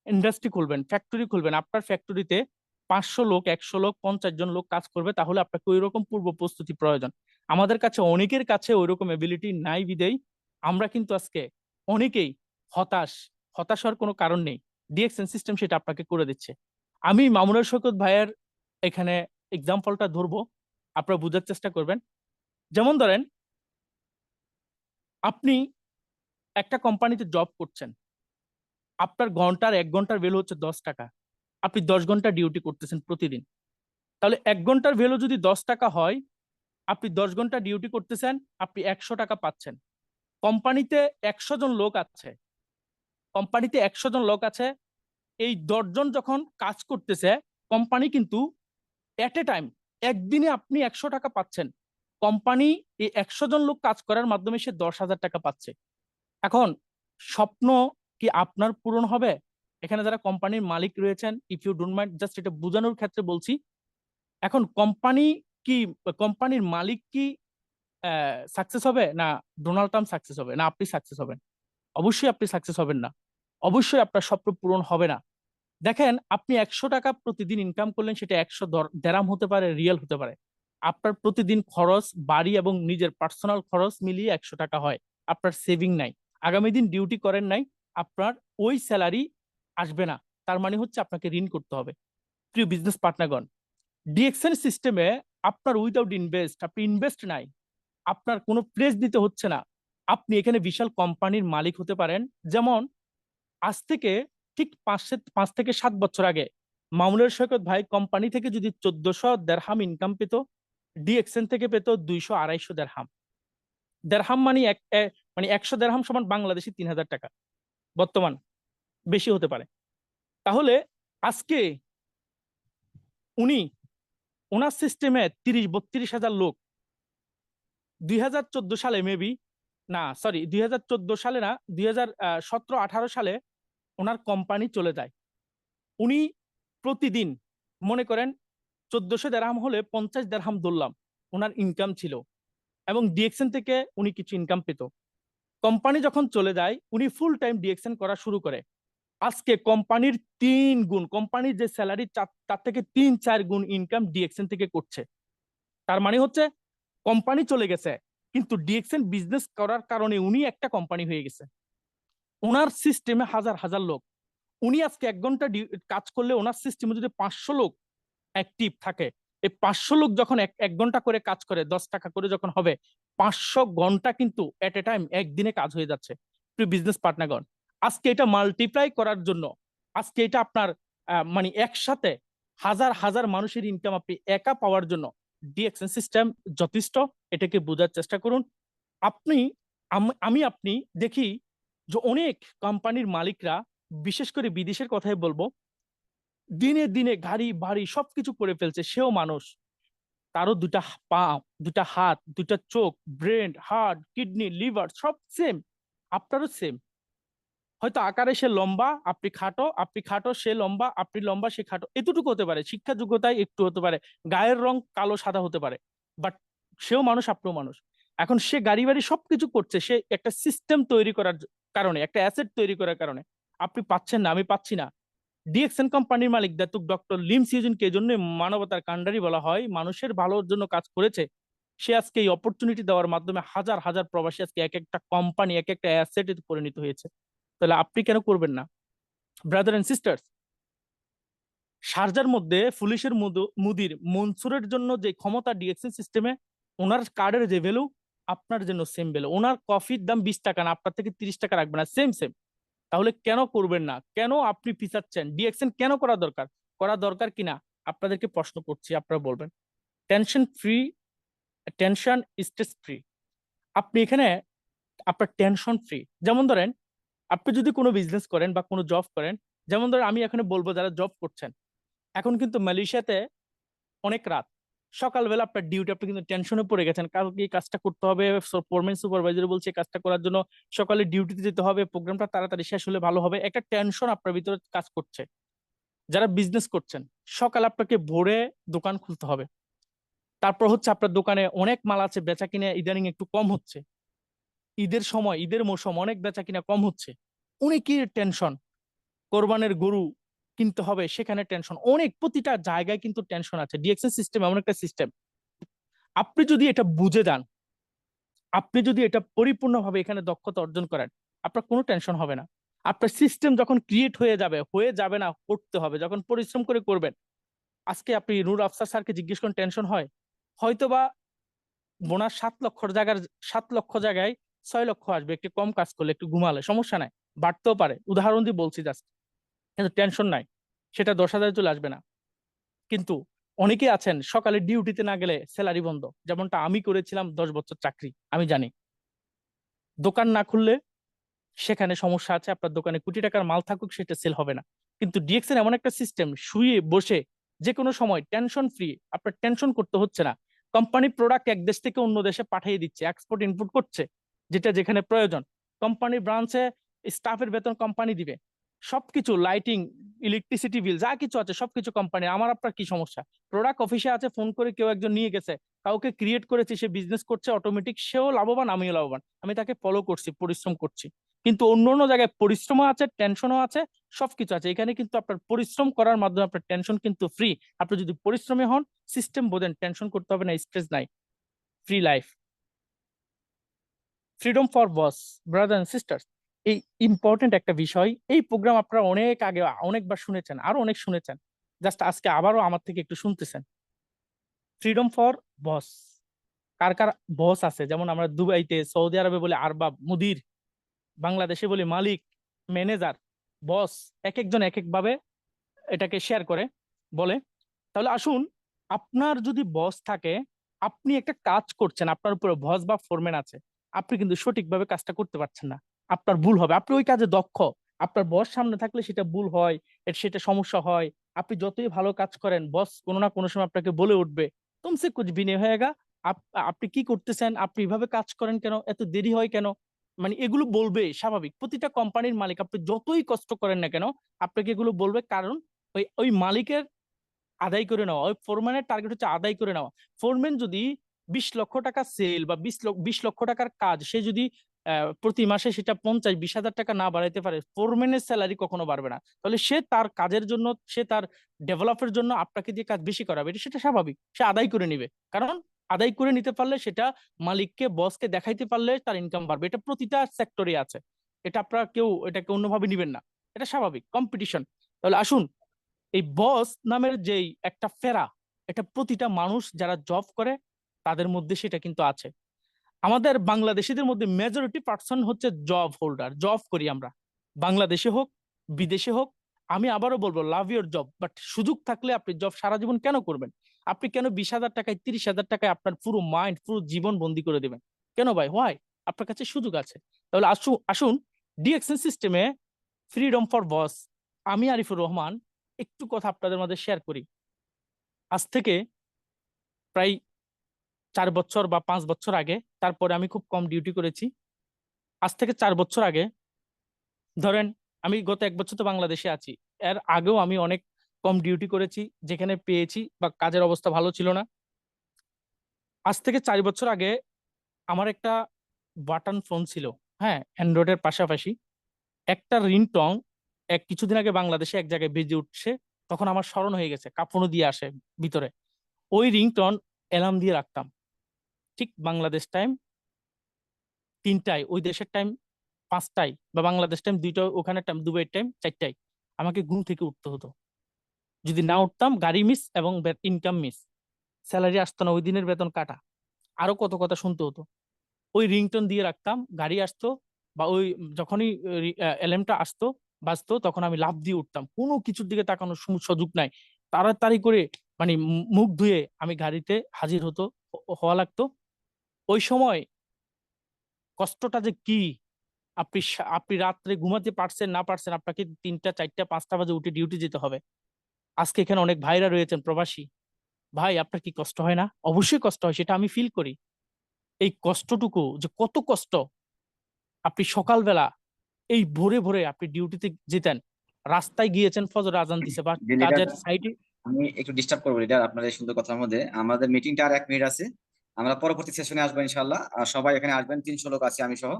ইন্ডাস্ট্রি খুলবেন, ফ্যাক্টরি খুলবেন, আপনার ফ্যাক্টরিতে 500 লোক, 100 লোক, 50 জন লোক কাজ করবে, তাহলে আপনাকে ওই রকম পূর্ব প্রস্তুতি প্রয়োজন। আমাদের কাছে অনেকের কাছে ওই রকম এবিলিটি নাই বিদেই আমরা কিন্তু আজকে অনেকেই হতাশ। হতাশ হওয়ার কোনো কারণ নেই, ডিএক্সএন সিস্টেম সেটা আপনাকে করে দিচ্ছে। আমি মামুনুর শওকত ভাইয়ের এখানে এক্সাম্পলটা ধরবো, আপনারা বোঝার চেষ্টা করবেন। যেমন ধরেন, আপনি একটা কোম্পানিতে জব করছেন, আপনার ঘন্টার 1 ঘন্টার ভ্যালু হচ্ছে 10 টাকা, আপনি 10 ঘন্টা ডিউটি করতেছেন প্রতিদিন, তাহলে 1 ঘন্টার ভ্যালু যদি 10 টাকা হয়, আপনি 10 ঘন্টা ডিউটি করতেছেন, আপনি 100 টাকা পাচ্ছেন। কোম্পানিতে 100 জন লোক আছে, কোম্পানিতে 100 জন লোক আছে, এই 10 জন যখন কাজ করতেছে, কোম্পানি কিন্তু এট এ টাইম, একদিনে আপনি 100 টাকা পাচ্ছেন, কোম্পানি এই 100 জন লোক কাজ করার মাধ্যমে সে 10,000 টাকা পাচ্ছে। এখন স্বপ্ন কি আপনার পূরণ হবে? এখানে যারা কোম্পানির মালিক রয়েছেন, if you don't mind, just এটা বোঝানোর ক্ষেত্রে বলছি। এখন কোম্পানি কি, কোম্পানির মালিক কি সাকসেস হবে, না ডোনাল্ড ট্রাম্প সাকসেস হবে, না আপনি সাকসেস হবেন? অবশ্যই আপনি সাকসেস হবেন না, অবশ্যই আপনার স্বপ্ন পূরণ হবে না। দেখেন, আপনি 100 টাকা প্রতিদিন ইনকাম করলেন, সেটা 100 দেরাম হতে পারে, রিয়েল হতে পারে। আপনার প্রতিদিন খরচ, বাড়ি এবং নিজের পার্সোনাল খরচ মিলিয়ে 100 টাকা হয়, আপনার সেভিং নাই, আগামী দিন ডিউটি করেন নাই, আপনার ওই স্যালারি আসবে না, তার মানে হচ্ছে আপনাকে ঋণ করতে হবে। প্রিয় বিজনেস পার্টনারগণ, ডিএক্সএন সিস্টেমে আপনার উইদাউট ইনভেস্ট, আপনি ইনভেস্ট নাই, আপনার কোনো প্লেস দিতে হচ্ছে না, আপনি এখানে বিশাল কোম্পানির মালিক হতে পারেন। যেমন আজ থেকে ঠিক 5 থেকে 7 বছর আগে মামুনুর শওকত ভাই কোম্পানি থেকে যদি 1400 দেরহাম ইনকাম পেত, ডিএক্সএন থেকে পেত 200-250 দেরহাম। দেরহাম মানে মানে 100 দেরহাম সমান বাংলাদেশি 3,000 টাকা, বর্তমান বেশি হতে পারে। তাহলে আজকে উনি, ওনার সিস্টেমে 30-32 হাজার লোক 2014 সালে মেবি, না সরি 2014 সালে না, 2017-18 সালে ওনার কোম্পানি চলে যায়। উনি প্রতিদিন মনে করেন 1400 দেরহাম হলে 50 দেরহাম ধরলাম ওনার ইনকাম ছিল, এবং ডিএক্সএন থেকে উনি কিছু ইনকাম পেত। কোম্পানি যখন চলে যায়, উনি ফুল টাইম ডিএক্সএন করা শুরু করে। আজকে কোম্পানির 3 গুণ, কোম্পানির যে স্যালারি তার থেকে 3-4 গুণ ইনকাম ডিএক্সএন থেকে করছে। তার মানে হচ্ছে কোম্পানি চলে গেছে, কিন্তু ডিএক্সএন বিজনেস করার কারণে উনি একটা কোম্পানি হয়ে গেছে। ওনার সিস্টেমে হাজার হাজার লোক, উনি আজকে 1 ঘন্টা কাজ করলে ওনার সিস্টেমে যদি 500 লোক অ্যাক্টিভ থাকে, এই 500 লোক যখন এক এক ঘন্টা করে কাজ করে, 10 টাকা করে যখন হবে, 500 ঘন্টা কিন্তু এট এ টাইম একদিনে কাজ হয়ে যাচ্ছে। প্রিয় বিজনেস পার্টনারগণ, আজকে এটা মাল্টিপ্লাই করার জন্য, আজকে এটা আপনার মানে একসাথে হাজার হাজার মানুষের ইনকাম আপনি একা পাওয়ার জন্য ডিএক্সএন সিস্টেম যথেষ্ট। এটাকে বোঝার চেষ্টা করুন। আপনি, আপনি দেখি যে অনেক কোম্পানির মালিকরা, বিশেষ করে বিদেশের কথাই বলবো, দিনে দিনে গাড়ি বাড়ি সবকিছু করে ফেলছে, সেও মানুষ, তারও দুটা পা, দুটা হাত, দুটা চোখ, ব্রেন, হার্ট, কিডনি, লিভার সব সেম, আপনারও সেম। হয়তো আকারে সে লম্বা, আপনি খাটো, আপনি খাটো সে লম্বা, আপনি লম্বা সে খাটো, এতটুকু হতে পারে, শিক্ষা যোগ্যতায় একটু হতে পারে, গায়ের রং কালো সাদা হতে পারে, বাট সেও মানুষ, আপনিও মানুষ। এখন সে গাড়ি বাড়ি সবকিছু করছে, সে একটা সিস্টেম তৈরি করার কারণে, একটা অ্যাসেট তৈরি করার কারণে। আপনি পাচ্ছেন না, আমি পাচ্ছি না। ডিএক্সএন কোম্পানির মালিক দাতুক ডক্টর লিম সিজনকে এই জন্য মানবতার কাণ্ডারি বলা হয়, মানুষের ভালোর জন্য কাজ করেছে। সে আজকে এই অপরচুনিটি দেওয়ার মাধ্যমে হাজার হাজার প্রবাসী আজকে এক একটা কোম্পানি, এক একটা অ্যাসেটে পরিণত হয়েছে। তাহলে আপনি কেন করবেন না? ব্রাদার এন্ড সিস্টার্স, শারজার মধ্যে পুলিশের মুদির মনসুরের জন্য যে ক্ষমতা ডিএক্সএন সিস্টেমে, ওনার কার্ডের যে ভ্যালু আপনার জন্য সেম ভ্যালু। ওনার কফির দাম 20 টাকা না, আপনার থেকে 30 টাকা রাখবে না, সেম সেম। তাহলে কেন করবেন না? কেন আপনি পিছাচ্ছেন? ডিএক্সএন কেন করা দরকার? করা দরকার কিনা আপনাদেরকে প্রশ্ন করছি, আপনারা বলবেন। Tension free, tension stress free. আপনি এখানে আপনার টেনশন ফ্রি। যেমন ধরেন আপনি যদি কোনো বিজনেস করেন বা কোনো জব করেন, যেমন ধরেন আমি এখানে বলবো যারা জব করছেন, এখন কিন্তু মালয়েশিয়াতে অনেক রাত, সকালবেলা আপনার ডিউটি, আপনি কিন্তু টেনশনে পড়ে গেছেন, কালকে এই কাজটা করতে হবে, ফোরম্যান সুপারভাইজার বলছে এই কাজটা করার জন্য সকালে ডিউটিতে যেতে হবে, প্রোগ্রামটা তাড়াতাড়ি শেষ হলে ভালো হবে, একটা টেনশন আপনার ভিতরে কাজ করছে। যারা বিজনেস করছেন, সকাল আপনাকে ভোরে দোকান খুলতে হবে, তারপর হচ্ছে আপনার দোকানে অনেক মাল আছে, বেচা কিনে ইদানিং একটু কম হচ্ছে, ঈদের সময়, ঈদের মৌসুম, অনেক বেচা কিনা কম হচ্ছে, অনেকের টেনশন, কোরবানের গরু কিনতে হবে, সেখানে টেনশন, অনেক প্রতিটা জায়গায় কিন্তু টেনশন আছে। ডিএক্সএন সিস্টেম এমন একটা সিস্টেম, আপনি যদি এটা বুঝে যান, আপনি যদি এটা পরিপূর্ণভাবে এখানে দক্ষতা অর্জন করেন, আপনার কোনো টেনশন হবে না। আপনার সিস্টেম যখন ক্রিয়েট হয়ে যাবে না, করতে হবে, যখন পরিশ্রম করে করবেন। আজকে আপনি নূর আফসার স্যারকে জিজ্ঞেস করেন টেনশন হয়? হয়তোবা বোনাস 7 লক্ষ জায়গায় 6 লক্ষ আসবে, একটু কম কাজ করলে, একটু ঘুমালে, সমস্যা নাই, বাড়তেও পারে, উদাহরণ দিয়ে বলছি জাস্ট। কিন্তু টেনশন নাই, সেটা 10,000 চলে আসবে না। কিন্তু অনেকে আছেন সকালে ডিউটিতে না গেলে স্যালারি বন্ধ, যেমনটা আমি করেছিলাম 10 বছর চাকরি, আমি জানি। দোকান না খুললে সেখানে সমস্যা আছে, আপনার দোকানে কোটি টাকার মাল থাকুক, সেটা সেল হবে না। কিন্তু ডিএক্সএন এমন একটা সিস্টেম, শুয়ে বসে যে কোনো সময় টেনশন ফ্রি, আপনার টেনশন করতে হচ্ছে না। কোম্পানি প্রোডাক্ট এক দেশ থেকে অন্য দেশে পাঠিয়ে দিচ্ছে, এক্সপোর্ট ইনপুট করছে, যেটা যেখানে প্রয়োজন। কোম্পানি ব্রাঞ্চে স্টাফের বেতন কোম্পানি দিবে, সবকিছু, লাইটিং, ইলেকট্রিসিটি বিল, যা কিছু আছে সবকিছু কোম্পানি। আমার আপনার কি সমস্যা? প্রোডাক্ট অফিসে আছে, ফোন করে কেউ একজন নিয়ে গেছে, কাউকে ক্রিয়েট করেছে, সে বিজনেস করছে, অটোমেটিক সেও লাভবান, আমিও লাভবান, আমি তাকে ফলো করছি, পরিশ্রম করছি। কিন্তু অন্য অন্য জায়গায় পরিশ্রমও আছে, টেনশনও আছে, সবকিছু আছে। এখানে কিন্তু আপনার পরিশ্রম করার মাধ্যমে আপনার টেনশন কিন্তু ফ্রি। আপনি যদি পরিশ্রমী হন, সিস্টেম বোঝেন, টেনশন করতে হবে না, স্ট্রেস নাই, free life, freedom for boss. Brother and sisters, এই ইম্পর্টেন্ট একটা বিষয়। এই প্রোগ্রাম আপনারা অনেক আগে অনেকবার শুনেছেন, আরো অনেক শুনেছেন, জাস্ট আজকে আবারও আমার থেকে একটু শুনতেছেন। ফ্রিডম ফর বস। কার কার বস আছে? যেমন আমরা দুবাইতে, সৌদি আরবে বলে আরবাব, মুদির, বাংলাদেশে বলি মালিক, ম্যানেজার, বস, এক একজন এক এক ভাবে এটাকে শেয়ার করে বলে। তাহলে আসুন, আপনার যদি বস থাকে, আপনি একটা কাজ করছেন, আপনার উপরে বস বা ফোরম্যান আছে, আপনি কিন্তু সঠিকভাবে কাজটা করতে পারছেন না, আপনার ভুল হবে, আপনি ওই কাজে দক্ষ, আপনার বস সামনে থাকলে সেটা ভুল হয়, সেটা সমস্যা হয়। আপনি যতই ভালো কাজ করেন, বস কোনো না কোনো সময় আপনাকে বলে উঠবে, তুমসে কুছ ভি নেই হয়েগা, আপনি কি করতেছেন, আপনি এভাবে কাজ করেন কেন, এত দেরি হয় কেন, মানে এগুলো বলবে, স্বাভাবিক। প্রতিটা কোম্পানির মালিক, আপনি যতই কষ্ট করেন না কেন, আপনাকে এগুলো বলবে, কারণ ওই ওই মালিকের আদায় করে নেওয়া, ওই ফোরম্যানের টার্গেট হচ্ছে আদায় করে নেওয়া। ফোরম্যান যদি 20 লক্ষ টাকা সেল বা 20 লক্ষ টাকার কাজ, সে যদি প্রতি মাসে সেটা 50-20 হাজার টাকা না বাড়াইতে পারে, ফোরম্যানের স্যালারি কখনো বাড়বে না। তাহলে সে তার কাজের জন্য, সে তার ডেভেলপের জন্য আপনাকে দিয়ে কাজ বেশি করাবে, এটা সেটা স্বাভাবিক, সে আদায় করে নিবে। কারণ আদায় করে নিতে পারলে, সেটা মালিককে, বসকে দেখাইতে পারলে তার ইনকাম বাড়বে। এটা প্রতিটা সেক্টরে আছে, এটা আপনারা কেউ এটাকে অন্যভাবে নিবেন না, এটা স্বাভাবিক কম্পিটিশন। তাহলে আসুন, এই বস নামের যেই একটা ফেরা, এটা প্রতিটা মানুষ যারা জব করে তাদের মধ্যে সেটা কিন্তু আছে। আমাদের বাংলাদেশিদের মধ্যে মেজরিটি পার্সন হচ্ছে জব হোল্ডার, জব করি আমরা, বাংলাদেশে হোক, বিদেশে হোক। আমি আবারও বলবো, লাভ ইউর জব, বাট সুযোগ থাকলে আপনি জব সারা জীবন কেন করবেন? আপনি কেন 20,000 টাকায়, 30,000 টাকায় আপনার পুরো মাইন্ড, পুরো জীবন বন্দি করে দেবেন? কেন ভাই, হোয়াই? আপনার কাছে সুযোগ আছে। তাহলে আসুন আসুন, ডিএক্সএন সিস্টেমে ফ্রিডম ফর বস। আমি আরিফুর রহমান একটু কথা আপনাদের মধ্যে শেয়ার করি। আজ থেকে প্রায় 4 বছর বা 5 বছর আগে, তারপরে আমি খুব কম ডিউটি করেছি। আজ থেকে 4 বছর আগে ধরেন, আমি গত 1 বছর তো বাংলাদেশে আছি, এর আগেও আমি অনেক কম ডিউটি করেছি, যেখানে পেয়েছি বা কাজের অবস্থা ভালো ছিল না। আজ থেকে 4 বছর আগে আমার একটা বাটন ফোন ছিল, হ্যাঁ, অ্যান্ড্রয়েডের পাশাপাশি একটা রিংটং এক কিছুদিন আগে বাংলাদেশে এক জায়গায় বেজে উঠছে, তখন আমার স্মরণ হয়ে গেছে, কাঁপুনি দিয়ে আসে ভিতরে। ওই রিংটন অ্যালার্ম দিয়ে রাখতাম, ঠিক বাংলাদেশ টাইম 3টায়, ওই দেশের টাইম 5টায়, বা বাংলাদেশ টাইম 2টা, ওখানে টাইম দুবাইয়ের টাইম 4টায় আমাকে ঘুম থেকে উঠতে হতো। যদি না উঠতাম, গাড়ি মিস এবং ইনকাম মিস, স্যালারি আসতো না, ওই দিনের বেতন কাটা। আরো কত কথা শুনতে হতো। ওই রিংটোন দিয়ে রাখতাম, গাড়ি আসতো বা ওই যখনই অ্যালার্মটা আসতো বাজতো, তখন আমি লাফ দিয়ে উঠতাম, কোনো কিছুর দিকে তাকানোর সুযোগ নাই। তাড়াতাড়ি করে মানে মুখ ধুয়ে আমি গাড়িতে হাজির হওয়া লাগতো। ওই সময় কষ্টটা যে কি, আপনি রাত্রে ঘুমাতে পারছেন না পারছেন, আপনাকে 3টা 4টা 5টা বাজে উঠে ডিউটি যেতে হবে। আজকে এখানে অনেক ভাইরা রয়েছেন প্রবাসী ভাই, আপনার কি কষ্ট হয় না? অবশ্যই কষ্ট হয়, সেটা আমি ফিল করি। এই কষ্টটুকু যে কত কষ্ট, আপনি সকালবেলা এই ভোরে ভোরে আপনি ডিউটিতে যেতেন, রাস্তায় গিয়েছেন, ফজর আজান দিছে বা
যে লিডার,
কাজের সাইডে।
আমি একটু ডিস্টার্ব করবো লিডার আপনার এই সুন্দর কথার মধ্যে। আমাদের মিটিংটা আর 1 মিনিট আছে, আমরা পরবর্তী সেশনে আসবো ইনশাল্লাহ। আর সবাই এখানে আসবেন, 300 লোক আছে আমি সহ,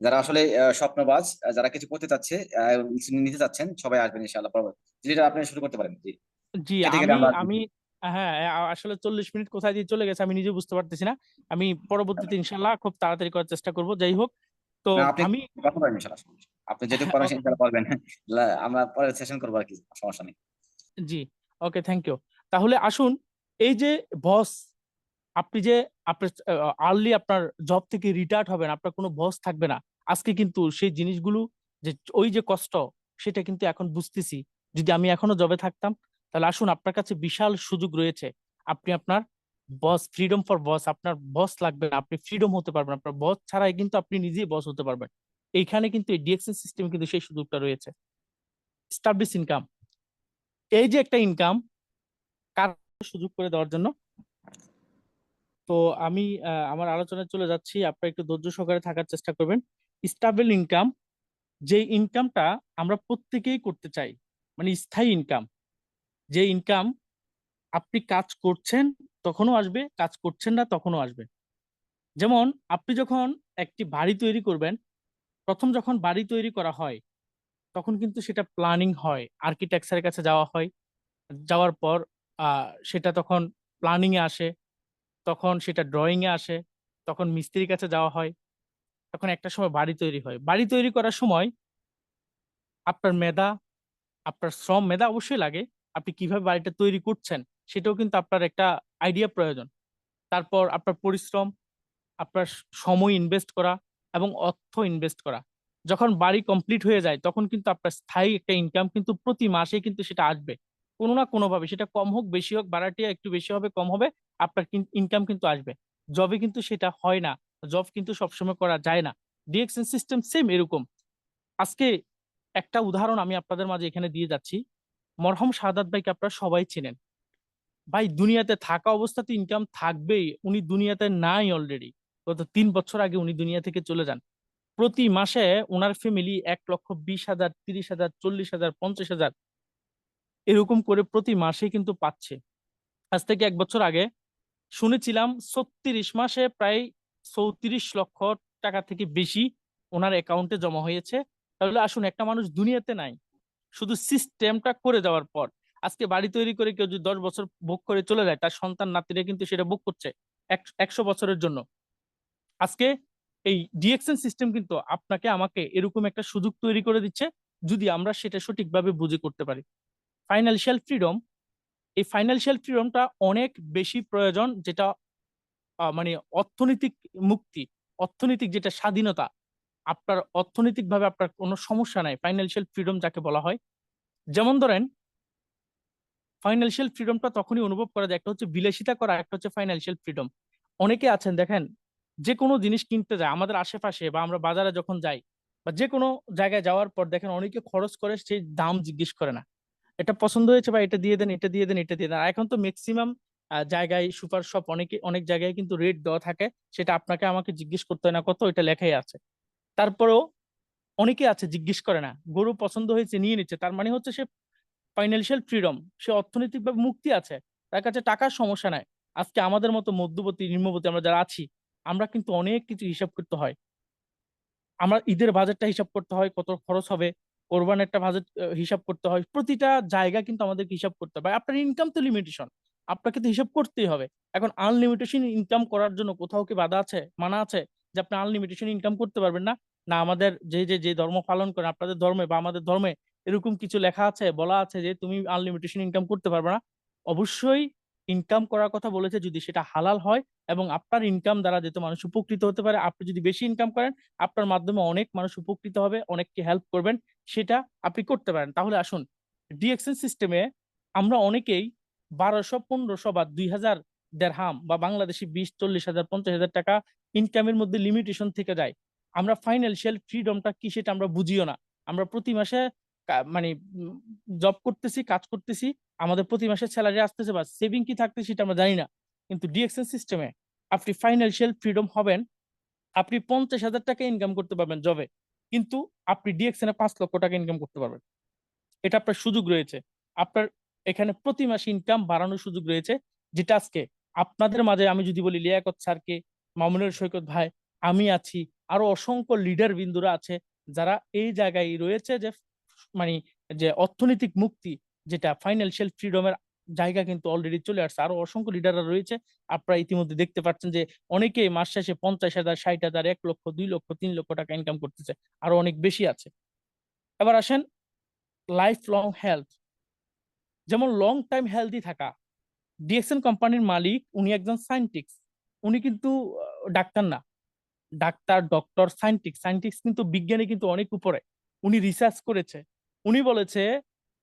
যারা আসলে স্বপ্নবাজ, যারা কিছু করতে চাচ্ছে, নিতে চাচ্ছেন, সবাই আসবেন ইনশাল্লাহ পরবর্তী। লিডার আপনি শুরু করতে পারেন, জি।
জি,
কেটে গেলে
আমি
আমরা
আমি হ্যাঁ, আসলে 40 মিনিট কোথায় দিয়ে চলে গেছে আমি নিজে বুঝতে পারতেছি না। আমি পরবর্তীতে ইনশাল্লাহ খুব তাড়াতাড়ি করার চেষ্টা করব। যাই হোক, তো
না, আপনি
আমি
কথা বলেন ইনশাল্লাহ, আপনি যেহেতু পড়াশোনা ইনশাল্লাহ করবেন। আমরা পরে সেশন করবো আর কি, সমস্যা নেই।
জি, ওকে, থ্যাংক ইউ। তাহলে আসুন, এই যে বস, আপনি যে আপনার আর্লি আপনার জব থেকে রিটায়ার্ড হবেন, আপনার কোনো বস থাকবে না, আজকে কিন্তু সেই জিনিসগুলো, যে ওই যে কষ্ট, সেটা কিন্তু এখন বুঝতেছি। যদি আমি এখনো জবে থাকতাম, তাহলে আসুন, আপনার কাছে বিশাল সুযোগ রয়েছে। আপনি আপনার বস, ফ্রিডম ফর বস, আপনার বস লাগবে না, আপনি ফ্রিডম হতে পারবেন, আপনার বস ছাড়াই কিন্তু আপনি নিজেই বস হতে পারবেন। এইখানে কিন্তু এই ডিএক্সএন সিস্টেম কিন্তু সেই সুযোগটা রয়েছে। স্টাবলিশ ইনকাম, এই যে একটা ইনকাম, কার সুযোগ করে দেওয়ার জন্য। তো আমি আমার আলোচনায় চলে যাচ্ছি, আপনারা একটু ধৈর্য সহকারে থাকার চেষ্টা করবেন। স্টাবল ইনকাম, যে ইনকামটা আমরা প্রত্যেকেই করতে চাই, মানে স্থায়ী ইনকাম, যে ইনকাম আপনি কাজ করছেন তখনও আসবে, কাজ করছেন না তখনও আসবে। যেমন আপনি যখন একটি বাড়ি তৈরি করবেন, প্রথম যখন বাড়ি তৈরি করা হয়, তখন কিন্তু সেটা প্ল্যানিং হয়, আর্কিটেকচারের কাছে যাওয়া হয়। যাওয়ার পর সেটা তখন প্ল্যানিং এ আসে, তখন সেটা ড্রয়িং এ আসে, তখন মিস্ত্রির কাছে যাওয়া হয়, তখন একটা সময় বাড়ি তৈরি হয়। বাড়ি তৈরি করার সময় আপনার মেধা, আপনার শ্রম, মেধা অবশ্যই লাগে। আপনি কিভাবে বাড়িটা তৈরি করছেন সেটাও কিন্তু আপনার একটা আইডিয়া প্রয়োজন। তারপর আপনার পরিশ্রম, আপনার সময় ইনভেস্ট করা এবং অর্থ ইনভেস্ট করা। যখন বাড়ি কমপ্লিট হয়ে যায়, তখন কিন্তু আপনার স্থায়ী একটা ইনকাম কিন্তু প্রতি মাসে কিন্তু সেটা আসবে, কোনো না কোনো ভাবে, সেটা কম হোক বেশি হোক, ভাড়াটিয়া একটু বেশি হবে কম হবে, আপনার ইনকাম কিন্তু আসবে। জবে কিন্তু সেটা হয় না, জব কিন্তু সবসময় করা যায় না। ডিএক্সএন সিস্টেম সেম এরকম। আজকে একটা উদাহরণ আমি আপনাদের মাঝে এখানে দিয়ে যাচ্ছি। মরহম শাহাদাত ভাইকে আপনারা সবাই চেনেন। ভাই দুনিয়াতে থাকা অবস্থাতে ইনকাম থাকবেই, উনি দুনিয়াতে নাই অলরেডি। গত 3 বছর আগে উনি দুনিয়া থেকে চলে যান। প্রতি মাসে ওনার ফ্যামিলি 1,20,000, 30,000, 40,000, 50,000 এরকম করে প্রতি মাসে কিন্তু পাচ্ছে। আজ থেকে 1 বছর আগে শুনেছিলাম 36 মাসে প্রায় 34 লক্ষ টাকা থেকে বেশি ওনার অ্যাকাউন্টে জমা হয়েছে। তাহলে আসুন, একটা মানুষ দুনিয়াতে নাই, শুধু সিস্টেমটা করে যাওয়ার পর, আজকে বাড়ি তৈরি করে কেউ যদি 10 বছর ভোগ করে চলে যায়, তার সন্তান নাতিরা কিন্তু সেটা ভোগ করছে 100 বছরের জন্য। আজকে এই ডিএক্সএন সিস্টেম কিন্তু আপনাকে আমাকে এরকম একটা সুযোগ তৈরি করে দিচ্ছে, যদি আমরা সেটা সঠিকভাবে বুঝে করতে পারি। ফাইন্যান্সিয়াল ফ্রিডম, এই ফাইন্যান্সিয়াল ফ্রিডমটা অনেক বেশি প্রয়োজন, যেটা মানে অর্থনৈতিক মুক্তি, অর্থনৈতিক যেটা স্বাধীনতা, আপনার অর্থনৈতিকভাবে আপনার কোনো সমস্যা নাই, ফাইন্যান্সিয়াল ফ্রিডম যাকে বলা হয়। যেমন ধরেন, ফাইন্যান্সিয়াল ফ্রিডমটা তখনই অনুভব করা যায়, একটা হচ্ছে বিলাসিতা করা, একটা হচ্ছে ফাইন্যান্সিয়াল ফ্রিডম। অনেকে আছেন দেখেন, যে কোনো জিনিস কিনতে যায় আমাদের আশেপাশে, বা আমরা বাজারে যখন যাই বা যে কোনো জায়গায় যাওয়ার পর দেখেন অনেকে খরচ করে, সেই দাম জিজ্ঞেস করে না। এটা পছন্দ হয়েছে বা এটা দিয়ে দেন, এটা দিয়ে দেন, এটা দিয়ে দেন। আর এখন তো ম্যাক্সিমাম জায়গায় সুপার শপ, অনেক জায়গায় কিন্তু রেট দেওয়া থাকে, সেটা আপনাকে আমাকে জিজ্ঞেস করতে হয় না কত, এটা লেখাই আছে। তারপরেও অনেকে আছে জিজ্ঞেস করে না, গরু পছন্দ হয়েছে নিয়ে নিচ্ছে, তার মানে হচ্ছে সে ফাইন্যান্সিয়াল ফ্রিডম, সে অর্থনৈতিকভাবে মুক্তি আছে, তার কাছে টাকার সমস্যা নাই। আজকে আমাদের মতো মধ্যবর্তী নিম্নবর্তী আমরা যারা আছি, আমরা কিন্তু অনেক কিছু হিসাব করতে হয়। আমার ঈদের বাজেটটা হিসাব করতে হয়, কত খরচ হবে, কোরবানের একটা বাজেট হিসাব করতে হয়, প্রতিটা জায়গা কিন্তু আমাদেরকে হিসাব করতে হবে। আপনার ইনকাম তো লিমিটেশন, আপনাকে তো হিসাব করতেই হবে। এখন আনলিমিটেশন ইনকাম করার জন্য কোথাও কি বাধা আছে, মানা আছে যে আপনি আনলিমিটেশন ইনকাম করতে পারবেন না? না, আমাদের যে ধর্ম পালন করেন, আপনাদের ধর্মে বা আমাদের ধর্মে এরকম কিছু লেখা আছে, বলা আছে যে তুমি আনলিমিটেশন ইনকাম করতে পারবে না? অবশ্যই ইনকাম করার কথা বলেছে, যদি সেটা হালাল হয় এবং আপনার ইনকাম দ্বারা যাতে মানুষ উপকৃত হতে পারে, আপনি যদি বেশি ইনকাম করেন আপনার মাধ্যমে অনেক মানুষ উপকৃত হবে, অনেককে হেল্প করবেন, সেটা আপনি করতে পারেন। তাহলে আসুন, ডিএক্সএন সিস্টেমে আমরা অনেকেই 1200, 1500 বা 2000 দেড়হাম বা বাংলাদেশি 20, 40 হাজার, 50 হাজার টাকা ইনকামের মধ্যে লিমিটেশন থেকে যায়। আমরা ফাইন্যান্সিয়াল ফ্রিডমটা কি সেটা আমরা বুঝিও না। আমরা প্রতি মাসে মানে জব করতেছি, কাজ করতেছি, আমাদের প্রতি মাসে স্যালারি আসতেছে, বা সেভিং কি থাকতেছে সেটা আমরা জানি না। কিন্তু ডিএক্সএন সিস্টেমে আপনি ফাইন্যান্সিয়াল ফ্রিডম হবেন, আপনি 50 হাজার টাকা ইনকাম করতে পারবেন জবে, কিন্তু আপনি ডিএক্সএন 5 লক্ষ টাকা ইনকাম করতে পারবেন। এটা আপনার সুযোগ রয়েছে। আপনার এখানে প্রতি মাসে ইনকাম বাড়ানোর সুযোগ রয়েছে, যেটা আজকে আপনাদের মাঝে আমি যদি বলি লিয়াকত স্যারকে, মামুনুল সৈকত ভাই, আমি আছি, আরো অসংখ্য লিডার বিন্দুরা আছে যারা এই জায়গায় রয়েছে, যে মানে যে অর্থনৈতিক মুক্তি, যেটা ফাইন্যান্সিয়াল ফ্রিডমের জায়গা কিন্তু অলরেডি চলে আসছে। আরো অসংখ্য লিডাররা রয়েছে, আপনারা ইতিমধ্যে দেখতে পাচ্ছেন যে অনেকেই মাস শেষে 50 হাজার, 60 হাজার, 1 লক্ষ, 2 লক্ষ, 3 লক্ষ টাকা ইনকাম করতেছে, আরো অনেক বেশি আছে। এবার আসেন লাইফ লং হেলথ, যেমন লং টাইম হেলদি থাকা। ডিএক্সএন কোম্পানির মালিক উনি একজন সায়েন্টিস্ট, উনি কিন্তু ডাক্তার না। ডাক্তার, ডক্টর, সায়েন্টিস্ট, সায়েন্টিস্ট কিন্তু বিজ্ঞানী কিন্তু অনেক উপরে। উনি রিসার্চ করেছে, উনি বলেছে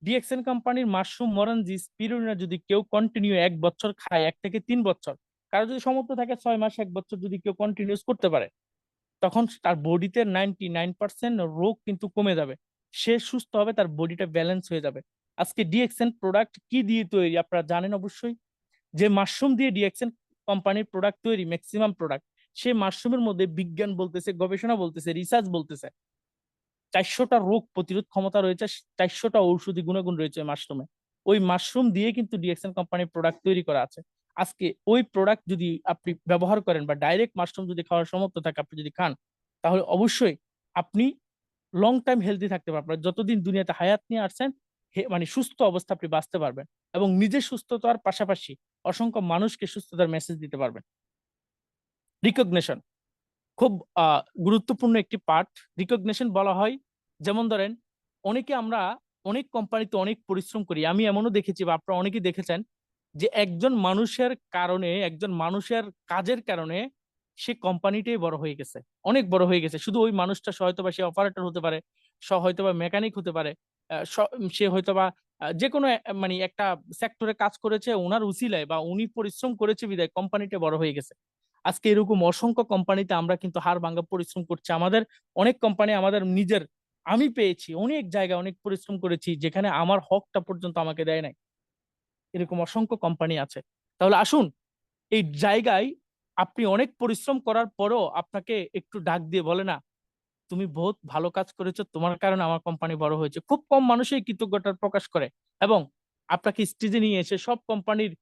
ডিএক্সএন কোম্পানির মাশরুম মরানজি স্পিরুলিনা যদি কেউ কন্টিনিউ 1 বছর খায়, 1 থেকে 3 বছর, কারো যদি সামর্থ্য থাকে 6 মাস, 1 বছর যদি কেউ কন্টিনিউস করতে পারে, তখন তার বডিতে 99% রোগ কিন্তু কমে যাবে, সে সুস্থ হবে, তার বডিটা ব্যালেন্স হয়ে যাবে। আজকে ডিএক্সএন প্রোডাক্ট কি দিয়ে তৈরি আপনারা জানেন অবশ্যই, যে মাশরুম দিয়ে ডিএক্সএন কোম্পানির প্রোডাক্ট তৈরি, ম্যাক্সিমাম প্রোডাক্ট সেই মাশরুমের মধ্যে বিজ্ঞান বলতেছে, গবেষণা বলতেছে, রিসার্চ বলতেছে 400টা রোগ প্রতিরোধ ক্ষমতা রয়েছে, 400টা ঔষধি গুণাগুণ রয়েছে মাশরুমে। ওই মাশরুম দিয়ে কিন্তু ডিএক্সএন কোম্পানির প্রোডাক্ট তৈরি করা আছে। আজকে ওই প্রোডাক্ট যদি আপনি ব্যবহার করেন বা ডাইরেক্ট মাশরুম যদি খাওয়ার সামর্থ্য থাকে, আপনি যদি খান, তাহলে অবশ্যই আপনি লং টাইম হেলদি থাকতে পারবেন। আপনার যতদিন দুনিয়াতে হায়াত নিয়ে আসছেন, মানে সুস্থ অবস্থা আপনি বাঁচতে পারবেন, এবং নিজের সুস্থতার পাশাপাশি অসংখ্য মানুষকে সুস্থতার মেসেজ দিতে পারবেন। রিকগনিশন খুব গুরুত্বপূর্ণ একটি পার্ট। রিকগনিশন বলা হয়, যেমন ধরেন অনেকে আমরা অনেক কোম্পানিতে অনেক পরিশ্রম করি, আমি এমনও দেখেছি বা আপনারা অনেকেই দেখেছেন, যে একজন মানুষের কারণে, একজন মানুষের কাজের কারণে সে কোম্পানিটাই বড় হয়ে গেছে, অনেক বড় হয়ে গেছে। শুধু ওই মানুষটা হয়তোবা সে অপারেটর হতে পারে, হয়তোবা মেকানিক হতে পারে, সে হয়তোবা যে কোনো মানে একটা সেক্টরে কাজ করেছে, ওনার উসিলায় বা উনি পরিশ্রম করেছে বিধায় কোম্পানিটা বড় হয়ে গেছে। আজকে এরকম অসংখ্য কোম্পানিতে আমরা কিন্তু হাড় ভাঙা পরিশ্রম করছি। আমাদের অনেক কোম্পানি, আমাদের নিজের, আমি পেয়েছি অনেক জায়গায় অনেক পরিশ্রম করেছি, যেখানে আমার হকটা পর্যন্ত আমাকে দেয় নাই। এরকম অসংখ্য কোম্পানি আছে। তাহলে আসুন, এই জায়গায় আপনি অনেক পরিশ্রম করার পরও আপনাকে একটু ডাক দিয়ে বলে না, তুমি বহুত ভালো কাজ করেছো, তোমার কারণে আমার কোম্পানি বড় হয়েছে। খুব কম মানুষই কৃতজ্ঞতা প্রকাশ করে, এবং আপনাকে স্টেজে নিয়ে এসে সব কোম্পানির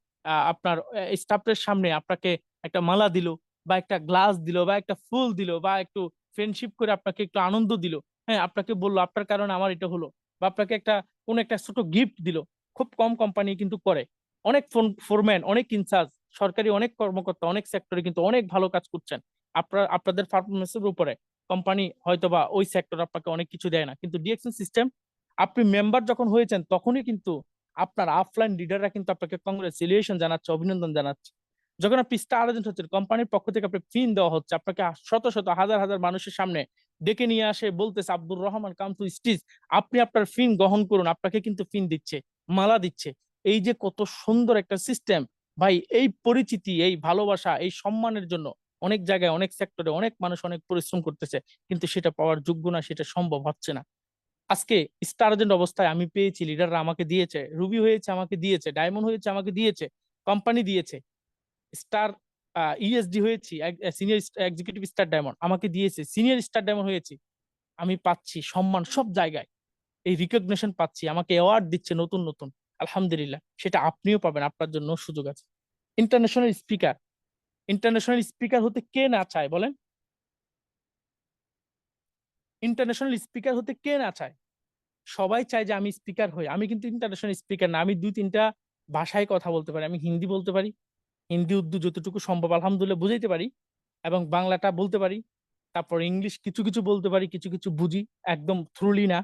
আপনার স্টাফের সামনে আপনাকে একটা মালা দিল, বা একটা গ্লাস দিল, বা একটা ফুল দিল, বা একটু ফ্রেন্ডশিপ করে আপনাকে একটু আনন্দ দিল, হ্যাঁ, আপনাকে বললো আপনার কারণে আমার এটা হলো, বা আপনাকে একটা কোন একটা ছোট গিফট দিল। খুব কম কোম্পানি কিন্তু করে। অনেক ফোরম্যান, অনেক ইনচার্জ, সরকারি অনেক কর্মকর্তা অনেক সেক্টরে কিন্তু অনেক ভালো কাজ করছেন, আপনাদের পারফরমেন্সের উপরে কোম্পানি হয়তোবা ওই সেক্টর আপনাকে অনেক কিছু দেয় না। কিন্তু ডিএক্সএন সিস্টেম, আপনি মেম্বার যখন হয়েছেন তখনই কিন্তু আপনার অফলাইন লিডাররা কিন্তু আপনাকে কংগ্রেচুলেশন জানাচ্ছে, অভিনন্দন জানাচ্ছে। যখন আপনি স্টার এজেন্ট হচ্ছেন, কোম্পানির পক্ষ থেকে আপনাকে ফিন দেওয়া হচ্ছে, আপনাকে শত শত হাজার হাজার মানুষের সামনে ডেকে নিয়ে আসে, বলতেছে আব্দুর রহমান কাম টু স্টিজ, আপনি আপনার ফিন গ্রহণ করুন, আপনাকে কিন্তু ফিন দিচ্ছে, মালা দিচ্ছে। এই যে কত সুন্দর একটা সিস্টেম ভাই! এই পরিচিতি, এই ভালোবাসা, এই সম্মানের জন্য অনেক জায়গায়, অনেক সেক্টরে অনেক মানুষ অনেক পরিশ্রম করতেছে, কিন্তু সেটা পাওয়ার যোগ্য না, সেটা সম্ভব হচ্ছে না। আজকে স্টার এজেন্ট অবস্থায় আমি পেয়েছি, লিডাররা আমাকে দিয়েছে, রুবি হয়েছে আমাকে দিয়েছে, ডায়মন্ড হয়েছে আমাকে দিয়েছে, কোম্পানি দিয়েছে, স্টার ইএসডি হয়েছি, সিনিয়র এক্সিকিউটিভ স্টার ডায়মন্ড আমাকে দিয়েছে, সিনিয়র স্টার ডায়মন্ড হয়েছি। আমি পাচ্ছি সম্মান সব জায়গায়, এই রিকগনিশন পাচ্ছি, আমাকে অ্যাওয়ার্ড দিচ্ছে নতুন নতুন। আলহামদুলিল্লাহ, সেটা আপনিও পাবেন, আপনার জন্য সুযোগ আছে। ইন্টারন্যাশনাল স্পিকার, ইন্টারন্যাশনাল স্পিকার হতে কে না চায় বলেন? ইন্টারন্যাশনাল স্পিকার হতে কে না চায়? সবাই চায় যে আমি স্পিকার হই। আমি কিন্তু ইন্টারন্যাশনাল স্পিকার না, আমি 2-3টা ভাষায় কথা বলতে পারি। আমি হিন্দি বলতে পারি, হিন্দি উর্দু যতটুকু সম্ভব আলহামদুলিল্লাহ বুঝাইতে পারি, এবং বাংলাটা বলতে পারি। তারপর ইংলিশ কিছু কিছু বলতে পারি, কিছু কিছু বুঝি, একদম থ্রুলি না।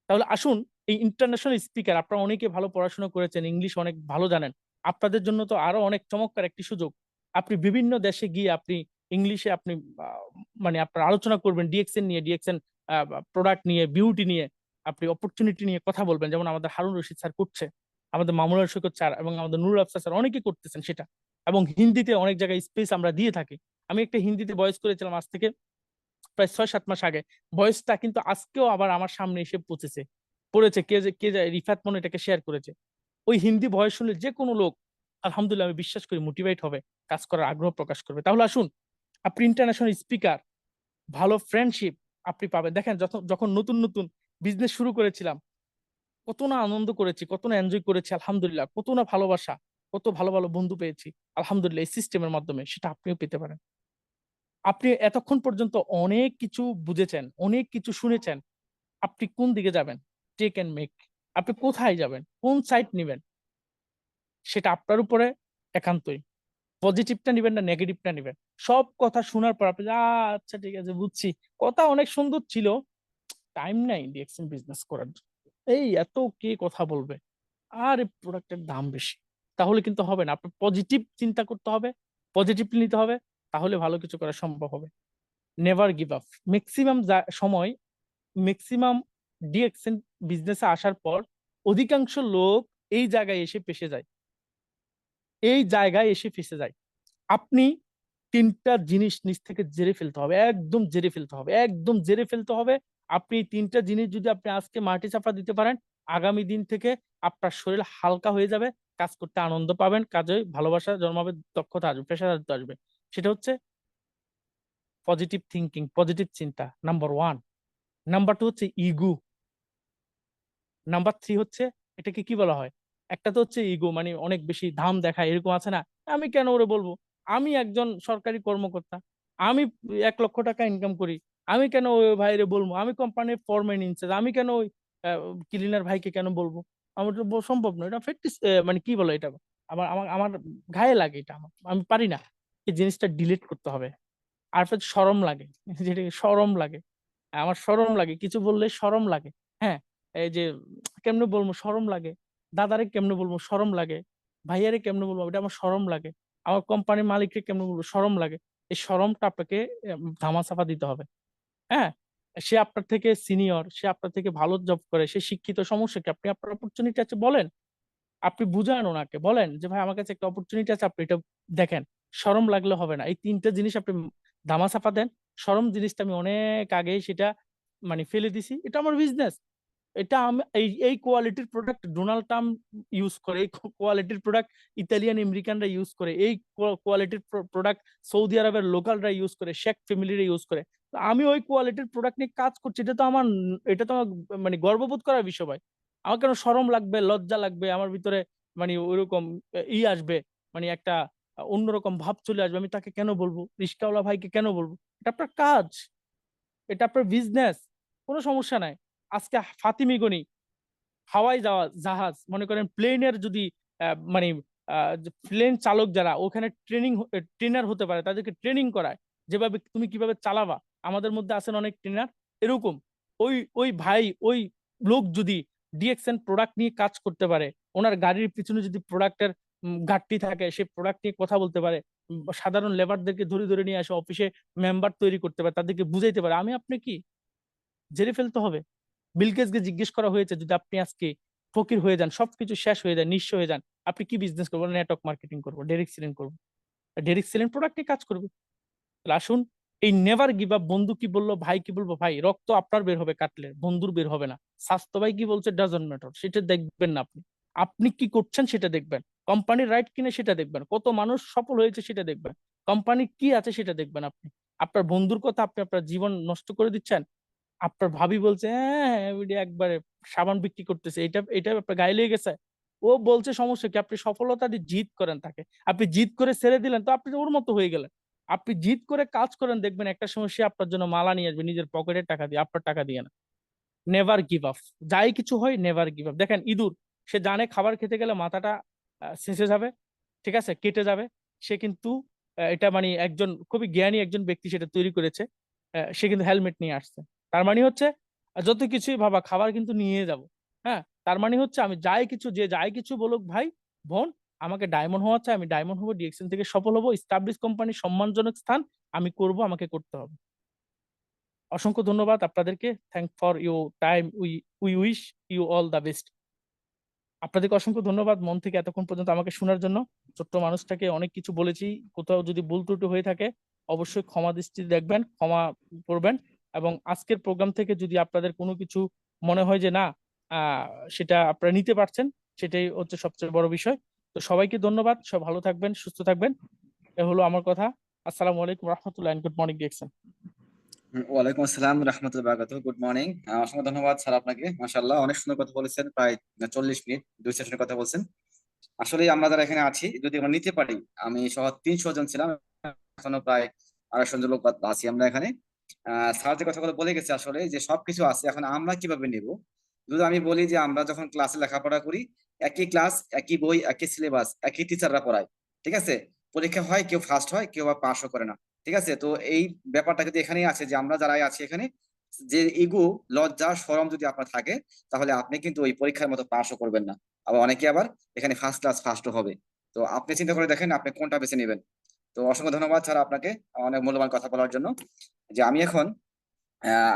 তাহলে আসুন, এই ইন্টারন্যাশনাল স্পিকার, আপনারা অনেকে ভালো পড়াশোনা করেছেন, ইংলিশ অনেক ভালো জানেন, আপনাদের জন্য তো আরো অনেক চমৎকার একটি সুযোগ। আপনি বিভিন্ন দেশে গিয়ে আপনি ইংলিশে আপনি আহ, মানে আপনার আলোচনা করবেন ডিএক্সএন নিয়ে, ডিএক্সএন প্রোডাক্ট নিয়ে, বিউটি নিয়ে, আপনি অপরচুনিটি নিয়ে কথা বলবেন, যেমন আমাদের হারুন রশিদ স্যার করছে, আমাদের মামুনুল সৈকত স্যার এবং আমাদের নুরুল আফসার স্যার অনেকেই করতেছেন সেটা। এবং হিন্দিতে অনেক জায়গায় স্পেস আমরা দিয়ে থাকি। আমি একটা হিন্দিতে ভয়েস করেছিলাম আজ থেকে প্রায় 6-7 মাস আগে। ভয়েসটা কিন্তু আজকেও আবার আমার সামনে এসে পৌঁছেছে, পড়েছে, কে যে রিফাত মনে এটাকে শেয়ার করেছে। ওই হিন্দি ভয়েস শুনলে যে কোনো লোক আলহামদুলিল্লাহ আমি বিশ্বাস করি মোটিভেট হবে, কাজ করার আগ্রহ প্রকাশ করবে। তাহলে আসুন, আপনি ইন্টারন্যাশনাল স্পিকার, ভালো ফ্রেন্ডশিপ আপনি পাবেন। দেখেন যখন যখন নতুন নতুন বিজনেস শুরু করেছিলাম, কত না আনন্দ করেছি, কত না এনজয় করেছি আলহামদুলিল্লাহ, কত না ভালোবাসা, কত ভালো ভালো বন্ধু পেয়েছি আলহামদুলিল্লাহ এই সিস্টেমের মাধ্যমে। সেটা আপনিও পেতে পারেন। আপনি এতক্ষণ পর্যন্ত অনেক কিছু বুঝেছেন, অনেক কিছু শুনেছেন, আপনি কোন দিকে যাবেন? Take and make. আপনি কোথায় যাবেন, কোন সাইড নেবেন, সেটা আপনার উপরে একান্তই। পজিটিভটা নিবেন না নেগেটিভটা নিবেন? সব কথা শোনার পর আপনি আচ্ছা ঠিক আছে বুঝছি, কথা অনেক সুন্দর ছিল, টাইম নাই ডিএক্সএন বিজনেস করার জন্য, এই এত কে কথা বলবে, আর এই প্রোডাক্টের দাম বেশি। তাহলে কিন্তু হবে না। আপনার পজিটিভ চিন্তা করতে হবে, পজিটিভলি নিতে হবে, তাহলে ভালো কিছু করা সম্ভব হবে। Never give up. ম্যাক্সিমাম সময়, ম্যাক্সিমাম ডিএক্সএন বিজনেসে আসার পর অধিকাংশ লোক এই জায়গায় এসে ফেসে যায়, এই জায়গায় এসে ফেসে যায়। আপনি তিনটা জিনিস নিজ থেকে জেরে ফেলতে হবে, একদম জেরে ফেলতে হবে, একদম জেরে ফেলতে হবে। আপনি এই তিনটা জিনিস যদি আপনি আজকে মাটি চাপা দিতে পারেন, আগামী দিন থেকে আপনার শরীর হালকা হয়ে যাবে, কাজ করতে আনন্দ পাবেন, কাজে ভালোবাসা জন্মাবে, দক্ষতা আসবে, পেশাদারিত্ব আসবে। সেটা হচ্ছে পজিটিভ থিঙ্কিং, পজিটিভ চিন্তা, নাম্বার ওয়ান। নাম্বার টু হচ্ছে ইগো। নাম্বার থ্রি হচ্ছে, এটাকে কি বলা হয়, একটা তো হচ্ছে ইগো, মানে অনেক বেশি ধাম দেখায়, এরকম আছে না, আমি কেন ওরে বলবো, আমি একজন সরকারি কর্মকর্তা, আমি 1 লক্ষ টাকা ইনকাম করি, আমি কেন ওই ভাইরে বলবো, আমি কোম্পানির ফরম্যান ইনচার্জ, আমি কেন ওই ক্লিনার ভাইকে কেন বলবো? আমার তো সম্ভব নয়, এটা প্র্যাকটিস, মানে কি বলো এটা, আমার আমার আমার গায়ে লাগে, এটা আমি পারি না। এই জিনিসটা ডিলিট করতে হবে। আর ফের শরম লাগে, যেটা শরম লাগে, আমার শরম লাগে, কিছু বললে শরম লাগে। হ্যাঁ, এই যে কেমনে বলবো, শরম লাগে। দাদারে কেমনে বলবো, শরম লাগে। ভাইয়ারে কেমনে বলবো, এটা আমার শরম লাগে। আমার কোম্পানির মালিককে কেমনে বলবো, শরম লাগে। এই শরমটা আপনাকে ধামাচাপা দিতে হবে। হ্যাঁ, সে আপনার থেকে সিনিয়র, সে আপনার থেকে ভালো জব করে, সে শিক্ষিত, সমস্যা কি? আপনি আপনার অপরচুনিটি আছে বলেন, আপনি বুঝান ওনাকে, বলেন যে ভাই আমার কাছে একটা অপরচুনিটি আছে, আপনি এটা দেখেন। শরম লাগলে হবে না, এই তিনটা জিনিস আপনি ধামাচাপা দেন। শরম জিনিসটা আমি অনেক আগে সেটা মানে ফেলে দিছি, এটা আমার বিজনেস, এটা আমি এই এই কোয়ালিটির প্রোডাক্ট ডোনাল্ড ট্রাম্প ইউজ করে, এই কোয়ালিটির প্রোডাক্ট ইতালিয়ান আমেরিকানরা ইউজ করে, এই কোয়ালিটির প্রোডাক্ট সৌদি আরবের লোকালরা ইউজ করে, শেখ ফ্যামিলিরা ইউজ করে। তো আমি ওই কোয়ালিটির প্রোডাক্ট নিয়ে কাজ করছি, এটা তো আমার, এটা তো আমার মানে গর্ববোধ করার বিষয় ভাই। আমার কেন শরম লাগবে, লজ্জা লাগবে, আমার ভিতরে মানে ওইরকম আসবে, মানে একটা অন্যরকম ভাব চলে আসবে, আমি তাকে কেন বলবো, রিস্কাওয়ালা ভাইকে কেন বলবো? এটা আপনার কাজ, এটা আপনার বিজনেস, কোনো সমস্যা নাই। আজকে ফাতিমি গনি হাওয়াই যাওয়া জাহাজ, মনে করেন প্লেনের যদি মানে প্লেন চালক যারা ওখানে ট্রেনার হতে পারে, তাদেরকে ট্রেনিং করায়, যেভাবে তুমি কিভাবে চালাবা। আমাদের মধ্যে আছেন অনেক ট্রেনার এরকম। ওই ওই ভাই, ওই লোক যদি ডিএক্সএন প্রোডাক্ট নিয়ে কাজ করতে পারে, ওনার গাড়ির পিছনে যদি প্রোডাক্টের ঘাটতি থাকে, সে প্রোডাক্ট নিয়ে কথা বলতে পারে, সাধারণ লেবারদেরকে ধরে ধরে নিয়ে আসে অফিসে মেম্বার তৈরি করতে পারে, তাদেরকে বুঝাইতে পারে, আমি আপনি কি জেনে ফেলতে হবে। বিল গেটসকে জিজ্ঞেস করা হয়েছে, যদি আপনি আজকে ফকির হয়ে যান, সবকিছু শেষ হয়ে যায়, নিঃস্ব হয়ে যান, আপনি কি বিজনেস করবো? নেটওয়ার্ক মার্কেটিং করবো, ডাইরেক্ট সেলিং করবো। ডাইরেক্ট সেলিং প্রোডাক্ট নিয়ে কাজ করবে। তাহলে আসুন, এই নেভার গিভ আপ। বন্ধু কি বললো, ভাই কি বলবো, ভাই রক্ত আপনার বের হবে কাটলে, বন্ধুর বের হবে না। স্বাস্থ্য ভাই কি বলছে ডাজন্ট ম্যাটার, সেটা দেখবেন না আপনি, আপনি কি করছেন সেটা দেখবেন। কোম্পানির রাইট কিনে সেটা দেখবেন, কত মানুষ সফল হয়েছে সেটা দেখবেন, কোম্পানি কি আছে সেটা দেখবেন। আপনি আপনার বন্ধুর কথা, আপনি আপনার জীবন নষ্ট করে দিচ্ছেন। আপনার ভাবি বলছে হ্যাঁ ওইটা একবারে সাবান বিক্রি করতেছে, এটা এটা আপনার গায়ে লেগে গেছে, ও বলছে সমস্যা কি? আপনি সফলতা দিয়ে জিত করেন তাকে, আপনি জিত করে ছেড়ে দিলেন তো আপনি ওর মতো হয়ে গেলেন। আপনি জিত করে কাজ করেন, দেখবেন একটা সময় সে আপনার জন্য মালা নিয়ে আসবে, নিজের পকেটের টাকা দিয়ে, আপনার টাকা দিয়ে না। Never give up. যাই কিছু হয় নেভার গিভ আপ। দেখেন ইঁদুর, সে জানে খাবার খেতে গেলে মাথাটা শেষে যাবে, ঠিক আছে, কেটে যাবে। সে কিন্তু এটা মানে একজন খুবই জ্ঞানী একজন ব্যক্তি সেটা তৈরি করেছে। সে কিন্তু হেলমেট নিয়ে আসছে। তার মানে হচ্ছে যত কিছুই ভাবা, খাবার কিন্তু নিয়ে যাব। হ্যাঁ, তার মানে হচ্ছে আমি যাই কিছু, যে যাই কিছু বলুক ভাই, বোন, আমাকে ডায়মন্ড হওয়া চাই, আমি ডায়মন্ড হবো, ডিএক্সএন থেকে সফল হবো, স্টাবলিশ কোম্পানির সম্মানজনক স্থান আমি করব, আমাকে করতে হবে। অসংখ্য ধন্যবাদ আপনাদেরকে। Thank for your time. We wish you all the best. আপনাদেরকে অসংখ্য ধন্যবাদ মন থেকে এতক্ষণ পর্যন্ত আমাকে শোনার জন্য। ছোট্ট মানুষটাকে অনেক কিছু বলেছি, কোথাও যদি ভুল ত্রুটি হয়ে থাকে অবশ্যই ক্ষমা দৃষ্টিতে দেখবেন, ক্ষমা করবেন। এবং আজকের প্রোগ্রাম থেকে যদি আপনাদের কোনো কিছু মনে হয় যে না আহ, সেটা আপনারা নিতে পারছেন, সেটাই হচ্ছে সবচেয়ে বড় বিষয়। তো সবাইকে ধন্যবাদ, সব ভালো থাকবেন, সুস্থ থাকবেন। এ হলো আমার কথা। আসসালামু আলাইকুম রহমতুল্লাহ, গুড মর্নিং ডিরেকশন।
ওয়ালাইকুম আসসালাম রহমতুল্লাহ বারাকাতুহু। Good morning. অসংখ্য ধন্যবাদ স্যার আপনাকে, মাশাআল্লাহ অনেক সুন্দর কথা বলেছেন। প্রায় 40 মিনিট 2 সেশনের কথা বলছেন। আসলে আমরা যারা এখানে আছি যদি আমরা নিতে পারি, আমি সহ 300 জন ছিলাম, এখনো প্রায় 250 জন লোক আছি আমরা এখানে। স্যার যে কথাগুলো বলে গেছে আসলে যে সবকিছু আছে, এখন আমরা কিভাবে নেব। যদি আমি বলি যে আমরা যখন ক্লাসে লেখাপড়া করি, একই ক্লাস, একই বই, একই সিলেবাস, একই টিচাররা পড়ায়, ঠিক আছে। পরীক্ষা হয়, কেউ ফার্স্ট হয়, কেউ আবার পাসও করে না, ঠিক আছে। তো এই ব্যাপারটা কিন্তু এখানেই আছে যে আমরা যারাই আছি এখানে, যে ইগো, লজ্জা, শরম যদি আপনার থাকে, তাহলে আপনি কিন্তু ওই পরীক্ষার মতো পাসও করবেন না। আবার অনেকে আবার এখানে ফার্স্ট ক্লাস ফার্স্টও হবে। তো আপনি চিন্তা করে দেখেন আপনি কোনটা বেছে নেবেন। তো অসংখ্য ধন্যবাদ স্যার আপনাকে অনেক মূল্যবান কথা বলার জন্য। যে আমি এখন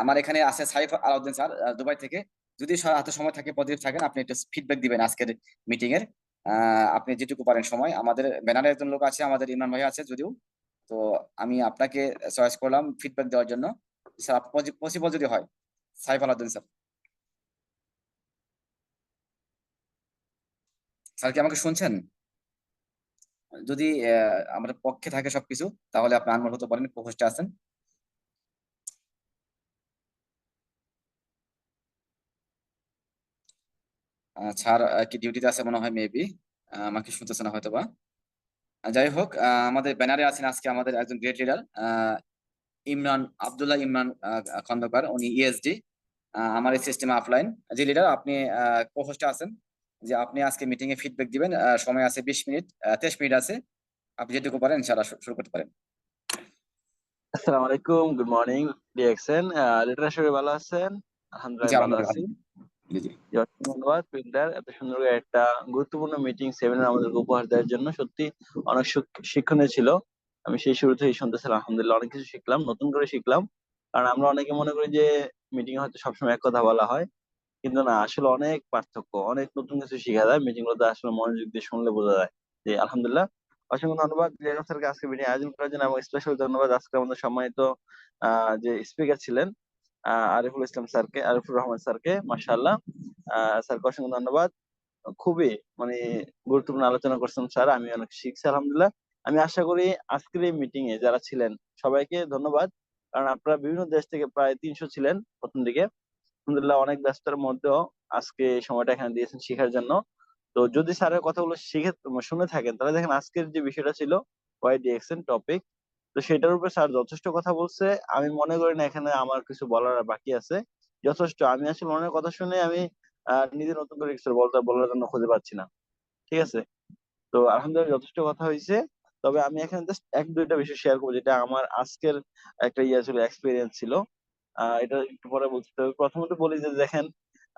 আমার এখানে আছে সাইফ আলাউদ্দিন স্যার, দুবাই থেকে। যদি স্যার হাতে সময় থাকে, পজিটিভ থাকেন, আপনি একটু ফিডব্যাক দিবেন আজকের মিটিং এর। আপনি যেটুকু পারেন সময়। আমাদের ব্যানারে একজন লোক আছে, আমাদের ইমরান ভাই আছে যদিও। তো আমি আপনাকে চয়েস করলাম ফিডব্যাক দেওয়ার জন্য। স্যার পসিবল যদি হয়, সাইফ আলাউদ্দিন স্যার। স্যার কি আমাকে শুনছেন? যদি আমাদের পক্ষে থাকে সবকিছু, তাহলে আপনি আনমোল হতে পারেন, পোস্টে আছেন। স্যার কি ডিউটিতে আছে মনে হয়, মেবি আমাকে শুনতেছে না হয়তো বা। যাই হোক, আমাদের ব্যানারে আছেন আজকে আমাদের একজন গ্রেট লিডার, ইমরান, আব্দুল্লাহ ইমরান খন্দকার, উনি ইএসডি, আমার এই সিস্টেমে আপলাইন যে লিডার। আপনি পোস্টে আছেন, যে আপনি আজকে মিটিং এ ফিডব্যাক দিবেন। সময় আছে 20 মিনিট, 23 মিনিট আছে। আপনি যেটুকু পারেন ইনশাআল্লাহ শুরু করতে পারেন।
আসসালামু আলাইকুম, গুড মর্নিং ডিএক্সএন। লিটার শরীর ভালো আছেন?
জি
আলহামদুলিল্লাহ ভালো
আলহামদুলিল্লাহ
আছি।
ভালো। জি জি।
জি, অসংখ্য ধন্যবাদ পিন্টার, এত সুন্দর করে একটা গুরুত্বপূর্ণ মিটিং সেমিনার আমাদেরকে উপহার দেওয়ার জন্য। সত্যি অনেক শিক্ষণীয় ছিল। আমি সেই শুরু থেকেই শুনতেছিলাম, আলহামদুলিল্লাহ অনেক কিছু শিখলাম, নতুন করে শিখলাম। কারণ আমরা অনেকে মনে করি যে মিটিং হয়তো সবসময় এক কথা বলা হয়, কিন্তু না, আসলে অনেক পার্থক্য, অনেক নতুন কিছু শেখা যায় মিটিং গুলোতে, আসলে মনোযোগ দিয়ে শুনলে বোঝা যায়। যে আলহামদুলিল্লাহ, অসংখ্য ধন্যবাদ লিয়াকত স্যারকে আজকে মিটিং আয়োজন করার জন্য, এবং স্পেশাল ধন্যবাদ আজকে আমাদের সম্মানিত যে স্পিকার ছিলেন আরিফুল ইসলাম স্যারকে, আরিফুর রহমান স্যারকে। মাশাআল্লাহ, স্যারকে অসংখ্য ধন্যবাদ। খুবই মানে গুরুত্বপূর্ণ আলোচনা করছেন স্যার, আমি অনেক শিখছি আলহামদুলিল্লাহ। আমি আশা করি আজকের এই মিটিং এ যারা ছিলেন সবাইকে ধন্যবাদ, কারণ আপনারা বিভিন্ন দেশ থেকে প্রায় 300 ছিলেন প্রথম দিকে। আলহামদুলিল্লাহ অনেক ব্যস্ততার মধ্যেও আজকে এই সময়টা এখানে দিয়েছেন শেখার জন্য। তো যদি স্যারের কথাগুলো শিখে শুনে থাকেন, তাহলে দেখেন আজকের যে বিষয়টা ছিল ওয়াই ডিএক্সএন টপিক, তো সেটার উপর স্যার যথেষ্ট কথা বলছে। আমি মনে করি না এখানে আমার কিছু বলার আর বাকি আছে। যথেষ্ট, আমি আসলে অনেক কথা শুনে আমি নিজে নতুন করে কিছু বলার জন্য খুঁজে পাচ্ছি না। ঠিক আছে, তো আলহামদুলিল্লাহ যথেষ্ট কথা হয়েছে। তবে আমি এখানে জাস্ট এক দুইটা বিষয় শেয়ার করবো, যেটা আমার আজকের একটা ছিল, এক্সপিরিয়েন্স ছিল। এটা একটু পরে বলতে হবে। প্রথমত বলি যে দেখেন,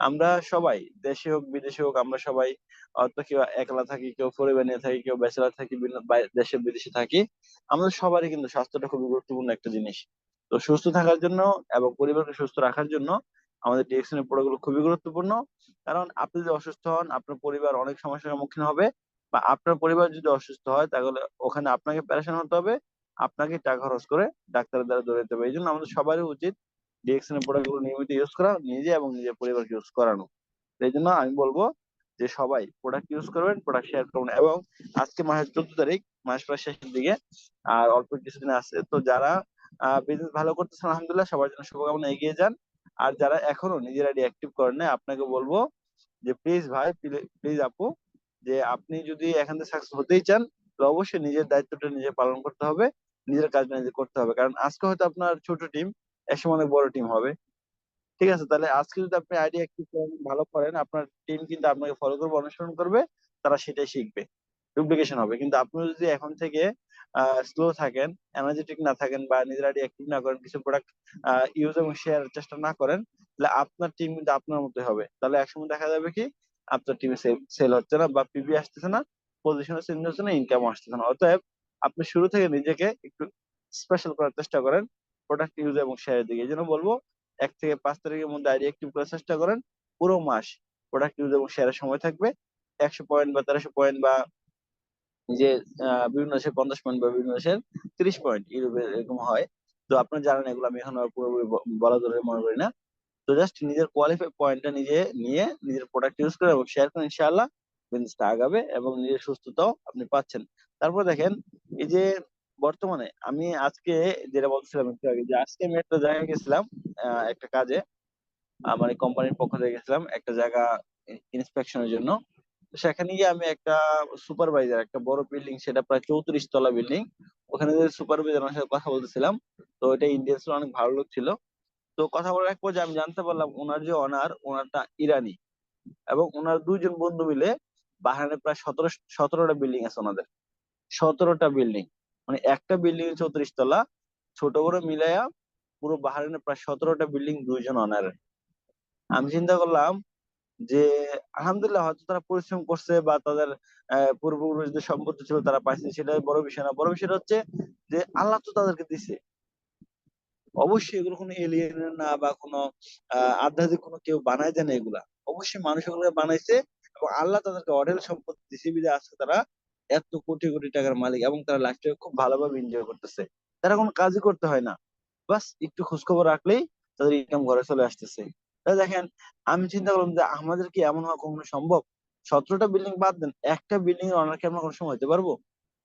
আমরা সবাই দেশে হোক বিদেশে হোক, আমরা সবাই হয়তো কেউ একলা থাকি, কেউ পরিবার নিয়ে থাকি, কেউ ব্যাচেলার থাকি, বিভিন্ন দেশে বিদেশে থাকি। আমাদের সবারই কিন্তু স্বাস্থ্যটা খুবই গুরুত্বপূর্ণ একটা জিনিস। তো সুস্থ থাকার জন্য এবং পরিবারকে সুস্থ রাখার জন্য আমাদের ডিরেকশনের প্রোডাক্টগুলো খুবই গুরুত্বপূর্ণ। কারণ আপনি যদি অসুস্থ হন, আপনার পরিবার অনেক সমস্যার সম্মুখীন হবে। বা আপনার পরিবার যদি অসুস্থ হয়, তাহলে ওখানে আপনাকে প্যারেশান হতে হবে, আপনাকে টাকা খরচ করে ডাক্তারের দ্বারা দৌড়াতে হবে। এই জন্য আমাদের সবারই উচিত ডিএক্সএন এর প্রোডাক্ট গুলো নিয়মিত ইউজ করা, নিজে এবং নিজের পরিবারকে ইউজ করানো। এই জন্য আমি বলবো যে সবাই প্রোডাক্ট ইউজ করবেন, প্রোডাক্ট শেয়ার করবেন। এবং আজকে মাসের 14 তারিখ, মাস প্রায় শেষের দিকে, আর অল্প কিছুদিন আছে। তো যারা বিজনেস ভালো করতেছেন আলহামদুলিল্লাহ, সবার জন্য শুভকামনা, এগিয়ে যান। আর যারা এখনো নিজের আইডি অ্যাক্টিভ করেন নাই, আপনাকে বলবো যে প্লিজ ভাই, প্লিজ আপু, যে আপনি যদি এখান থেকে সাকসেস হতেই চান, তো অবশ্যই নিজের দায়িত্বটা নিজে পালন করতে হবে, নিজের কাজটা নিজে করতে হবে। কারণ আজকে হয়তো আপনার ছোট টিম, একসময় অনেক বড় টিম হবে। ঠিক আছে, তাহলে আজকে যদি আপনি আইডিয়া একটু ভালো করেন, আপনার টিম কিন্তু আপনাকে ফলো করবে, অনুসরণ করবে, তারা সেটাই শিখবে, ডুপ্লিকেশন হবে। কিন্তু আপনি যদি এখন থেকে স্লো থাকেন, এনার্জেটিক না থাকেন, বা নিজের আইডিয়া অ্যাক্টিভ না করেন, কিছু প্রোডাক্ট ইউজ এবং শেয়ার চেষ্টা না করেন, তাহলে আপনার টিম কিন্তু আপনার মতোই হবে। তাহলে একসময় দেখা যাবে কি, আপনার টিমে সেল হচ্ছে না বা পিভি আসতেছে না, পজিশনে চেঞ্জ হচ্ছে না, ইনকাম আসতেছে না। অতএব আপনি শুরু থেকে নিজেকে একটু স্পেশাল করার চেষ্টা করেন প্রোডাক্ট ইউজ এবং শেয়ারের দিকে। এই জন্য বলবো 1 থেকে 5 তারিখের মধ্যে আইডি অ্যাক্টিভ করার চেষ্টা করেন। পুরো মাস প্রোডাক্ট ইউজ এবং শেয়ারের সময় থাকবে। 100 পয়েন্ট বা 1300 পয়েন্ট বা যে বিভিন্ন দেশের 50 পয়েন্ট বা বিভিন্ন দেশের 30 পয়েন্ট ইউরোপে এরকম হয়। তো আপনারা জানেন এগুলো, আমি এখন আর পুরোপুরি বলা জরুরি মনে করি না। তো জাস্ট নিজের কোয়ালিফাই পয়েন্টটা নিজে নিয়ে নিজের প্রোডাক্ট ইউজ করে এবং শেয়ার করেন, ইনশাআল্লাহ বিজনেসটা আগাবে এবং নিজের সুস্থতাও আপনি পাচ্ছেন। তারপর দেখেন, এই যে বর্তমানে আমি আজকে যেটা বলছিলাম একটু আগে, যে আজকে আমি একটা জায়গায় গেছিলাম একটা কাজে, আমার এই কোম্পানির পক্ষ থেকে গেছিলাম একটা জায়গা ইন্সপেকশনের জন্য। তো সেখানে গিয়ে আমি একটা সুপারভাইজার, একটা বড় বিল্ডিং, সেটা প্রায় 34 তলা বিল্ডিং, ওখানে যে সুপারভাইজার আমার সাথে কথা বলতেছিলাম। তো এটা ইন্ডিয়ান ছিল, অনেক ভালো লোক ছিল। তো কথা বলার এক পর্যায়ে আমি জানতে পারলাম ওনার যে অনার, ওনারটা ইরানি, এবং ওনার 2 জন বন্ধু মিলে বাহারাইনে প্রায় 17টা বিল্ডিং আছে ওনাদের। 17টা বিল্ডিং, মানে একটা বিল্ডিং 34 তলা, ছোট বড় মিলাইয়া পুরো বাহারাইনে প্রায় 17টা বিল্ডিং 2 জন অনার। আমি চিন্তা করলাম যে আলহামদুলিল্লাহ, হয়তো তারা পরিশ্রম করছে বা তাদের পূর্বপুরুষ যে সম্পত্তি ছিল তারা পাইছে, সেটা বড় বিষয় না। বড় বিষয়টা হচ্ছে যে আল্লাহ তো তাদেরকে দিছে। অবশ্যই এগুলো কোনো এলিয়েনের না বা কোনো আধ্যাত্মিক কোনো কেউ বানায় দেয় না এগুলা, অবশ্যই মানুষ এগুলো বানাইছে। এবং আল্লাহ তাদেরকে অঢেল সম্পত্তি দিছে বিধায় আজকে তারা এত কোটি কোটি টাকার মালিক, এবং তারা লাইফটাকে খুব ভালোভাবে এনজয় করতেছে। তারা কোনো কাজই করতে হয় না, বাস একটু খোঁজখবর রাখলেই তাদের ইনকাম ঘরে চলে আসতেছে। তাই দেখেন, আমি চিন্তা করলাম যে আমাদের কি এমন হওয়া কখনো সম্ভব? 17টা বিল্ডিং বাদ দেন, একটা বিল্ডিং এর অনার কি আমরা কোনো সময় হতে পারবো?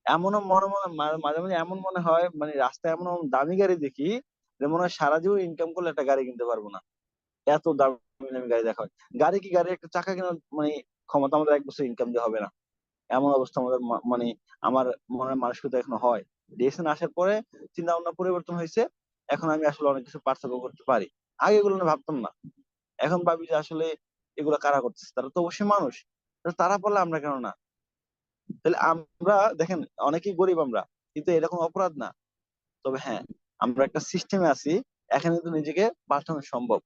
এমনও মনে মনে মাঝে মাঝে এমন মনে হয়, মানে রাস্তায় এমন এমন দামি গাড়ি দেখি যে মনে হয় সারা জীবন ইনকাম করলে একটা গাড়ি কিনতে পারবো না, এত দামি দামি গাড়ি দেখা হয়। গাড়ি কি, গাড়ি একটা চাকা কেনার মানে ক্ষমতা আমাদের 1 বছর ইনকাম দিয়ে হবে না, এমন অবস্থা আমাদের মানে আমার মনের মানসিকতা এখন হয়। ডিএসএন আসার পরে চিন্তা ভাবনা পরিবর্তন হয়েছে। এখন আমি আসলে অনেক কিছু পার্থক্য করতে পারি। আগে এগুলো নিয়ে ভাবতাম না, এখন ভাবি যে আসলে এগুলো কারা করতেছে, তারা তো অবশ্যই মানুষ। তো তারা বললে আমরা কেন না? তাহলে আমরা দেখেন, অনেকেই গরিব আমরা, কিন্তু এরকম অপরাধ না। তবে হ্যাঁ, আমরা একটা সিস্টেমে আছি, এখানে কিন্তু নিজেকে পাল্টানো সম্ভব।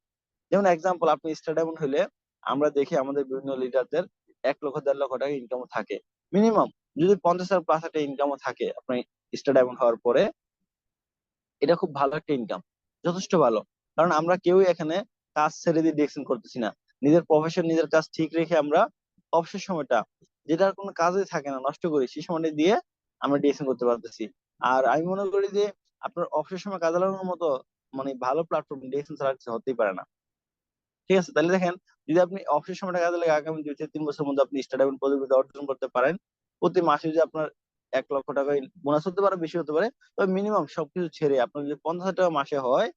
যেমন এক্সাম্পল, আপনি স্টার ডায়মন্ড হইলে আমরা দেখি আমাদের বিভিন্ন লিডারদের 1 লক্ষ 1.5 লক্ষ টাকা ইনকামও থাকে মিনিমাম। যদি 50,000 প্লাস একটা ইনকামও থাকে আপনার স্টার ডায়মন্ড হওয়ার পরে, এটা খুব ভালো একটা ইনকাম, যথেষ্ট ভালো। কারণ আমরা কেউই এখানে কাজ ছেড়ে দিয়ে ডিরেকশন করতেছি না। নিজের প্রফেশন, নিজের কাজ ঠিক রেখে আমরা অবসর সময়টা, যেটার কোনো কাজে থাকে না, নষ্ট করি, সেই সময়টা দিয়ে আমরা ডিরেকশন করতে পারতেছি। আর আমি মনে করি যে আপনার অবসর সময় কাজে লাগানোর মতো মানে ভালো প্ল্যাটফর্ম ডিরেকশন ছাড়া কিছু হতেই পারে না। ঠিক আছে, তাহলে দেখেন, যদি আপনি অবসর সময়টা কাজে লাগে আগামী 2 থেকে 3 বছরের মধ্যে আপনি স্টার ডায়মন্ড পদবিটা অর্জন করতে পারেন, প্রতি মাসে যদি আপনার 1 লক্ষ টাকা বোনাস হতে পারে, বেশি হতে পারে, তবে মিনিমাম সবকিছু ছেড়ে আপনার যদি 50,000 টাকা মাসে হয়,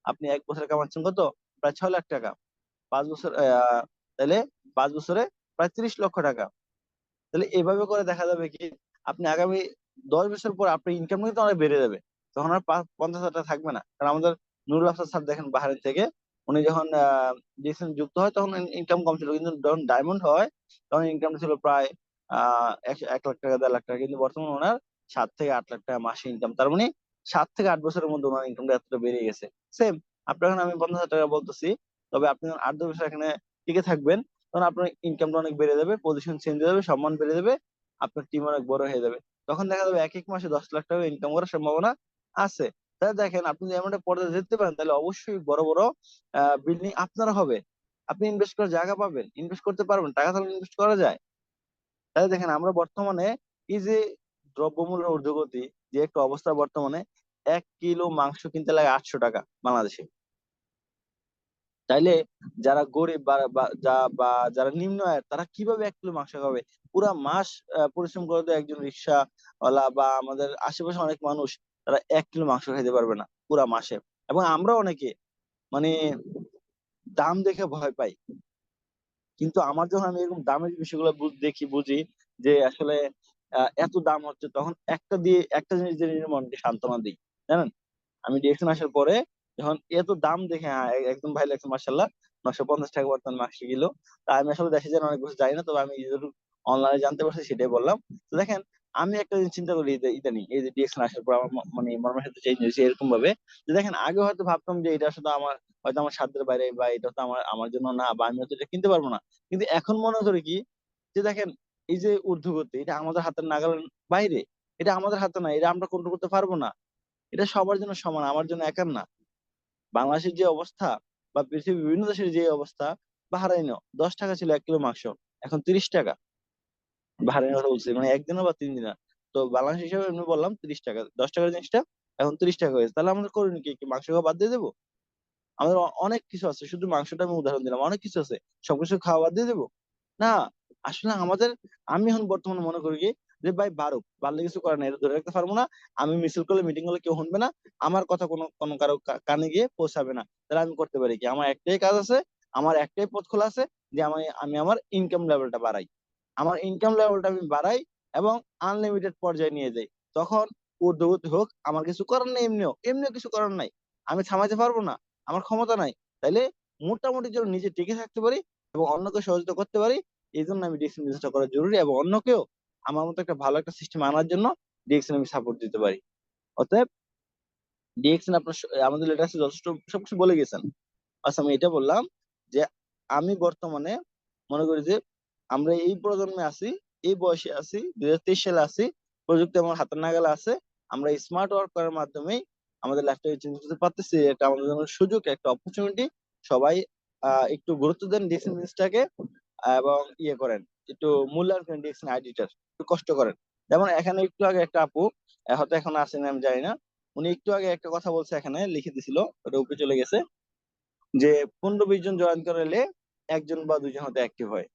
আপনি 1 বছরে কামাচ্ছেন কত? প্রায় 6 লাখ টাকা। 5 বছর তাহলে 5 বছরে প্রায় 30 লক্ষ টাকা। তাহলে এভাবে করে দেখা যাবে কি, আপনি আগামী 10 বছর পর আপনার ইনকাম কিন্তু অনেক বেড়ে যাবে। তখন আর 50,000 টাকা থাকবে না। কারণ আমাদের নুরুল আফসার স্যার দেখেন বাহারাইন থেকে, উনি যখন ডিএসএন যুক্ত হয় তখন ইনকাম কম ছিল, কিন্তু যখন ডায়মন্ড হয় তখন ইনকাম ছিল প্রায় 1 লাখ টাকা 1.5 লাখ টাকা। কিন্তু বর্তমানে ওনার 7 থেকে 8 লাখ টাকা মাসে ইনকাম। তার মানে 7 থেকে 8 বছরের মধ্যে ওনার ইনকামটা এতটা বেড়ে গেছে। সেম, আপনার এখন আমি 50,000 টাকা বলতেছি, তবে আপনি যখন 8-10 বছর এখানে টিকে থাকবেন, তখন আপনার ইনকামটা অনেক বেড়ে যাবে, পজিশন চেঞ্জ হয়ে যাবে, সম্মান বেড়ে যাবে, আপনার টিম অনেক বড় হয়ে যাবে। তখন দেখা যাবে এক এক মাসে 10 লাখ টাকা ইনকাম করার সম্ভাবনা আছে। তাহলে দেখেন, আপনি যদি এমন একটা পর্যায়ে যেতে পারেন, তাহলে অবশ্যই বড় বড় বিল্ডিং আপনার হবে। আপনি ইনভেস্ট করার জায়গা পাবেন, ইনভেস্ট করতে পারবেন, টাকা তাহলে ইনভেস্ট করা যায়। তাহলে দেখেন, আমরা বর্তমানে এই যে দ্রব্যমূল্যের ঊর্ধ্বগতি, যে একটা অবস্থা বর্তমানে, 1 কিলো মাংস কিনতে লাগে 800 টাকা বাংলাদেশে। তাইলে যারা গরিব বা যারা নিম্ন আয়ের, তারা কিভাবে 1 কিলো মাংস খাবে? পুরা মাস পরিশ্রম করে তো একজন রিক্সাওয়ালা বা আমাদের আশেপাশে অনেক মানুষ, তারা 1 কিলো মাংস খেতে পারবে না পুরা মাসে। এবং আমরা অনেকে মানে দাম দেখে ভয় পাই, কিন্তু আমার যখন আমি এরকম দামের বিষয়গুলো দেখি, বুঝি যে আসলে এত দাম হচ্ছে, তখন একটা জিনিস দিয়ে নিজের মনকে সান্ত্বনা দিই, জানেন? আমি ডিরেকশন আসার পরে যখন এত দাম দেখে, হ্যাঁ, একদম ভাই লাগছে মার্শাল্লাহ, 950 টাকা বর্তমান মাসে কিলো। তা আমি আসলে দেশে যেন অনেক কিছু জানি না, তবে আমি যতটুকু অনলাইনে জানতে পারছি সেটাই বললাম। তো দেখেন, আমি একটা জিনিস চিন্তা করি ইদানিং, এই যে ডিরেকশন আসার পর আমার মানে মনের সাথে চেঞ্জ হয়েছে এরকম ভাবে, যে দেখেন, আগে হয়তো ভাবতাম যে এটা আসলে আমার, হয়তো আমার সাধ্যের বাইরে, বা এটা তো আমার আমার জন্য না, বা আমি হয়তো এটা কিনতে পারবো না। কিন্তু এখন মনে করি কি, যে দেখেন, এই যে ঊর্ধ্বগতি, এটা আমাদের হাতের নাগালের বাইরে। এটা আমাদের হাতে না, এটা আমরা কন্ট্রোল করতে পারবো না। এটা সবার জন্য সমান, আমার জন্য একার না। বাংলাদেশের যে অবস্থা বা পৃথিবীর বিভিন্ন দেশের যে অবস্থা, বাহরাইনও 10 টাকা ছিল 1 কিলো মাংস, এখন 30 টাকা। বাহরাইনের কথা বলছি, মানে একদিনও বা 3 দিনা। তো বাংলাদেশ হিসাবে আমি বললাম 30 টাকা, 10 টাকার জিনিসটা এখন 30 টাকা হয়েছে। তাহলে আমাদের করণীয় কি? কি মাংস খাওয়া বাদ দিয়ে দেবো? আমাদের অনেক কিছু আছে, শুধু মাংসটা আমি উদাহরণ দিলাম, অনেক কিছু আছে, সবকিছু খাওয়া বাদ দিয়ে দেবো? না। আসলে আমাদের, আমি এখন বর্তমানে মনে করি কি, যে ভাই বাড়ুক, বাড়লে কিছু করার নাই, এটা ধরে রাখতে পারবো না। আমি মিছিল করলে, মিটিং করলে কেউ শুনবে না, আমার কথা কোনো কোনো কারো কানে গিয়ে পৌঁছাবে না। তাহলে আমি করতে পারি কি? আমার একটাই কাজ আছে, আমার একটাই পথ খোলা আছে, যে আমি আমি আমার ইনকাম লেভেলটা বাড়াই। আমার ইনকাম লেভেলটা আমি বাড়াই এবং আনলিমিটেড পর্যায়ে নিয়ে যাই। তখন ঊর্ধ্বগতি হোক, আমার কিছু করার নেই, এমনিও এমনিও কিছু করার নাই, আমি থামাইতে পারবো না, আমার ক্ষমতা নাই। তাইলে মোটামুটি যেন নিজে টিকে থাকতে পারি এবং অন্যকে সহযোগিতা করতে পারি, এই জন্য আমি ডিএক্সএন বিজনেসটা করা জরুরি, এবং অন্যকেও আমার মতো একটা ভালো একটা সিস্টেম আনার জন্য ডিএক্সএন আমি সাপোর্ট দিতে পারি। অতএব ডিএক্সএন আপনার আমাদের লিডারশিপ যথেষ্ট সবকিছু বলে গেছেন। আচ্ছা, আমি এটা বললাম যে আমি বর্তমানে মনে করি যে আমরা এই প্রজন্মে আছি, এই বয়সে আছি, 2023 সালে আছি, প্রযুক্তি আমার হাতের নাগালে আছে। আমরা স্মার্ট ওয়ার্ক করার মাধ্যমেই আমাদের লাইফটাকে চেঞ্জ করতে পারতেছি। এটা আমাদের জন্য সুযোগ, একটা অপরচুনিটি। সবাই একটু গুরুত্ব দেন ডিএক্সএন জিনিসটাকে, এবং ইয়ে করেন, একটু মূল্যায়ন করেন ডিএক্সএন আইডিটার, একটু কষ্ট করেন। যেমন এখানে একটু আগে একটা আপু, হয়তো এখন আসেন আমি জানি না, উনি একটু আগে একটা কথা বলছে, এখানে লিখে দিছিল, ওটা উপরে চলে গেছে, যে 15-20 জন জয়েন করালে 1 জন বা 2 জন হয়তো অ্যাক্টিভ হয়।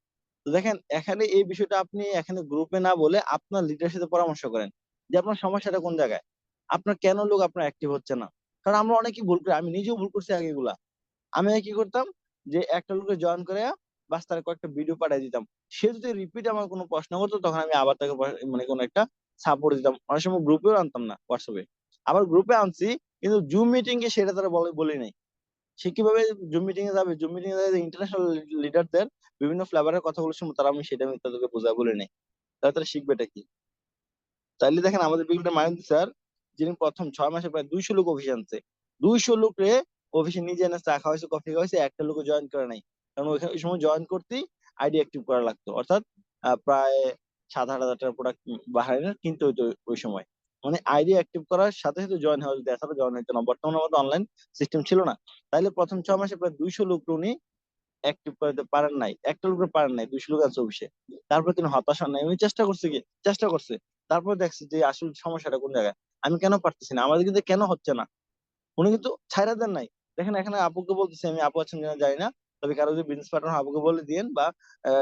তো দেখেন, এখানে এই বিষয়টা আপনি এখানে গ্রুপে না বলে আপনার লিডারের সাথে পরামর্শ করেন, যে আপনার সমস্যাটা কোন জায়গায়, আপনার কেন লোক আপনার অ্যাক্টিভ হচ্ছে না। কারণ আমরা অনেকেই ভুল করি, আমি নিজেও ভুল করছি আগে এগুলা। আমি আগে কি করতাম, যে একটা লোকে জয়েন করে বাস তার কয়েকটা ভিডিও পাঠিয়ে দিতাম। সে যদি রিপিট আমার কোনো প্রশ্ন করতো, তখন আমি আবার তাকে মানে কোনো একটা সাপোর্ট দিতাম। অনেক সময় গ্রুপেও আনতাম না, হোয়াটসঅ্যাপে। আবার গ্রুপে আনছি, কিন্তু জুম মিটিং এ সেটা তারা বলি নাই। সে কিভাবে জুম মিটিং এ যাবে? জুম মিটিং এ ইন্টারন্যাশনাল লিডারদের বিভিন্ন ফ্লেভারের কথাগুলো শুনবো, তারা আমি সেটা আমি তাদেরকে বোঝা বলে নাই। তাহলে তারা শিখবেটা কি? তাইলে দেখেন, আমাদের বিগত মাইন্ড স্যার, যিনি প্রথম 6 মাসে প্রায় 200 লোক অফিসে আনছে, 200 লোকরে অফিসে নিজে এনে চা খাওয়াইছে, কফি খাওয়াইছে, একটা লোক জয়েন করে নাই। কারণ ওইখানে ওই সময় জয়েন করতেই আইডি অ্যাক্টিভ করা লাগতো, অর্থাৎ প্রায় 7-8 হাজার টাকার প্রোডাক্ট বাহারের কিনতে হইতো ওই সময়। মানে আইডি অ্যাক্টিভ করার সাথে সাথে জয়েন হওয়া, যদি এছাড়া জয়েন হইতো না। বর্তমানে আমাদের অনলাইন সিস্টেম ছিল না। তাইলে প্রথম 6 মাসে প্রায় 200 লোক উনি অ্যাক্টিভ করাতে পারেন নাই, একটা লোকের পারেন নাই, 200 লোক আছে অফিসে। তারপরে তিনি হতাশ হন নাই, উনি চেষ্টা করছে, কি চেষ্টা করছে। তারপর দেখছে যে আসলে সমস্যাটা কোন জায়গায়, আমি কেন পারতেছি না, আমাদের কিন্তু কেন হচ্ছে না। উনি কিন্তু ছাইড়া দেন নাই। দেখেন, এখানে আপুকে বলতেছি আমি, আপু আছেন কিনা জানি না, তবে কারো যদি বিজনেস পার্টনার আপুকে বলে দিয়েন, বা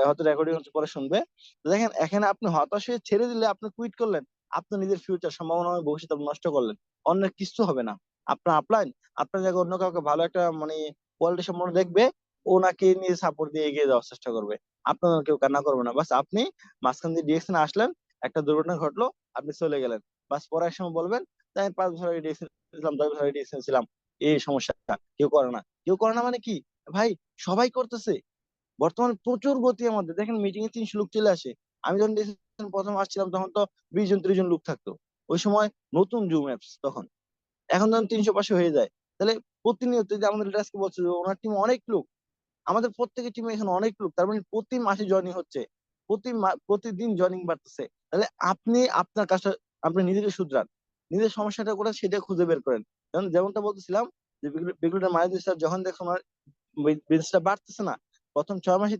হয়তো রেকর্ডিং হচ্ছে, পরে শুনবে। তো দেখেন, এখানে আপনি হতাশ হয়ে ছেড়ে দিলে, আপনি কুইট করলেন, আপনার নিজের ফিউচার সম্ভাবনা, ভবিষ্যৎ আপনি নষ্ট করলেন। অন্যের কিছু হবে না। আপনার আপলাইন, আপনার জায়গায় অন্য কাউকে ভালো একটা মানে কোয়ালিটি সম্পন্ন দেখবে, ওনাকে নিয়ে সাপোর্ট দিয়ে এগিয়ে যাওয়ার চেষ্টা করবে। আপনার কেউ কান্না করবে না। বাস আপনি মাঝখান দিয়ে ডিরেকশনে আসলেন, একটা দুর্ঘটনা ঘটলো, আপনি চলে গেলেন। বাস পরে এক সময় বলবেন, তাই আমি 5 বছর আগে ডিরেকশন ছিলাম, 10 বছর আগে ডিরেকশন ছিলাম, এই সমস্যা। কেউ করে না, কেউ করে না মানে কি ভাই? সবাই করতেছে। বর্তমানে প্রচুর গতি আমাদের, দেখেন মিটিং এ 300 লোক চলে আসে। আমি যখন ডিরেকশন প্রথম আসছিলাম, তখন তো 20 জন 30 জন লোক থাকতো। ওই সময় নতুন জুম অ্যাপস তখন। এখন যখন 300-500 হয়ে যায়, তাহলে প্রতিনিয়ত যে আমাদের লিডার আজকে বলছে যে ওনার টিম অনেক লোক, আমাদের প্রত্যেকের টিমে এখানে অনেক লোক, তার মানে প্রতি মাসে জয়েনিং হচ্ছে, প্রতিদিন জয়েনিং বাড়তেছে। তাহলে আপনি আপনার কাজটা, আপনি নিজেকে শুধরান, নিজের সমস্যাটা করে সেটা খুঁজে বের করেন। যেমনটা বলতেছিলাম, যে বিক্রিটা মাইনাস স্যার যখন দেখো আমার বিজনেসটা বাড়তেছে না, প্রথম 6 মাসে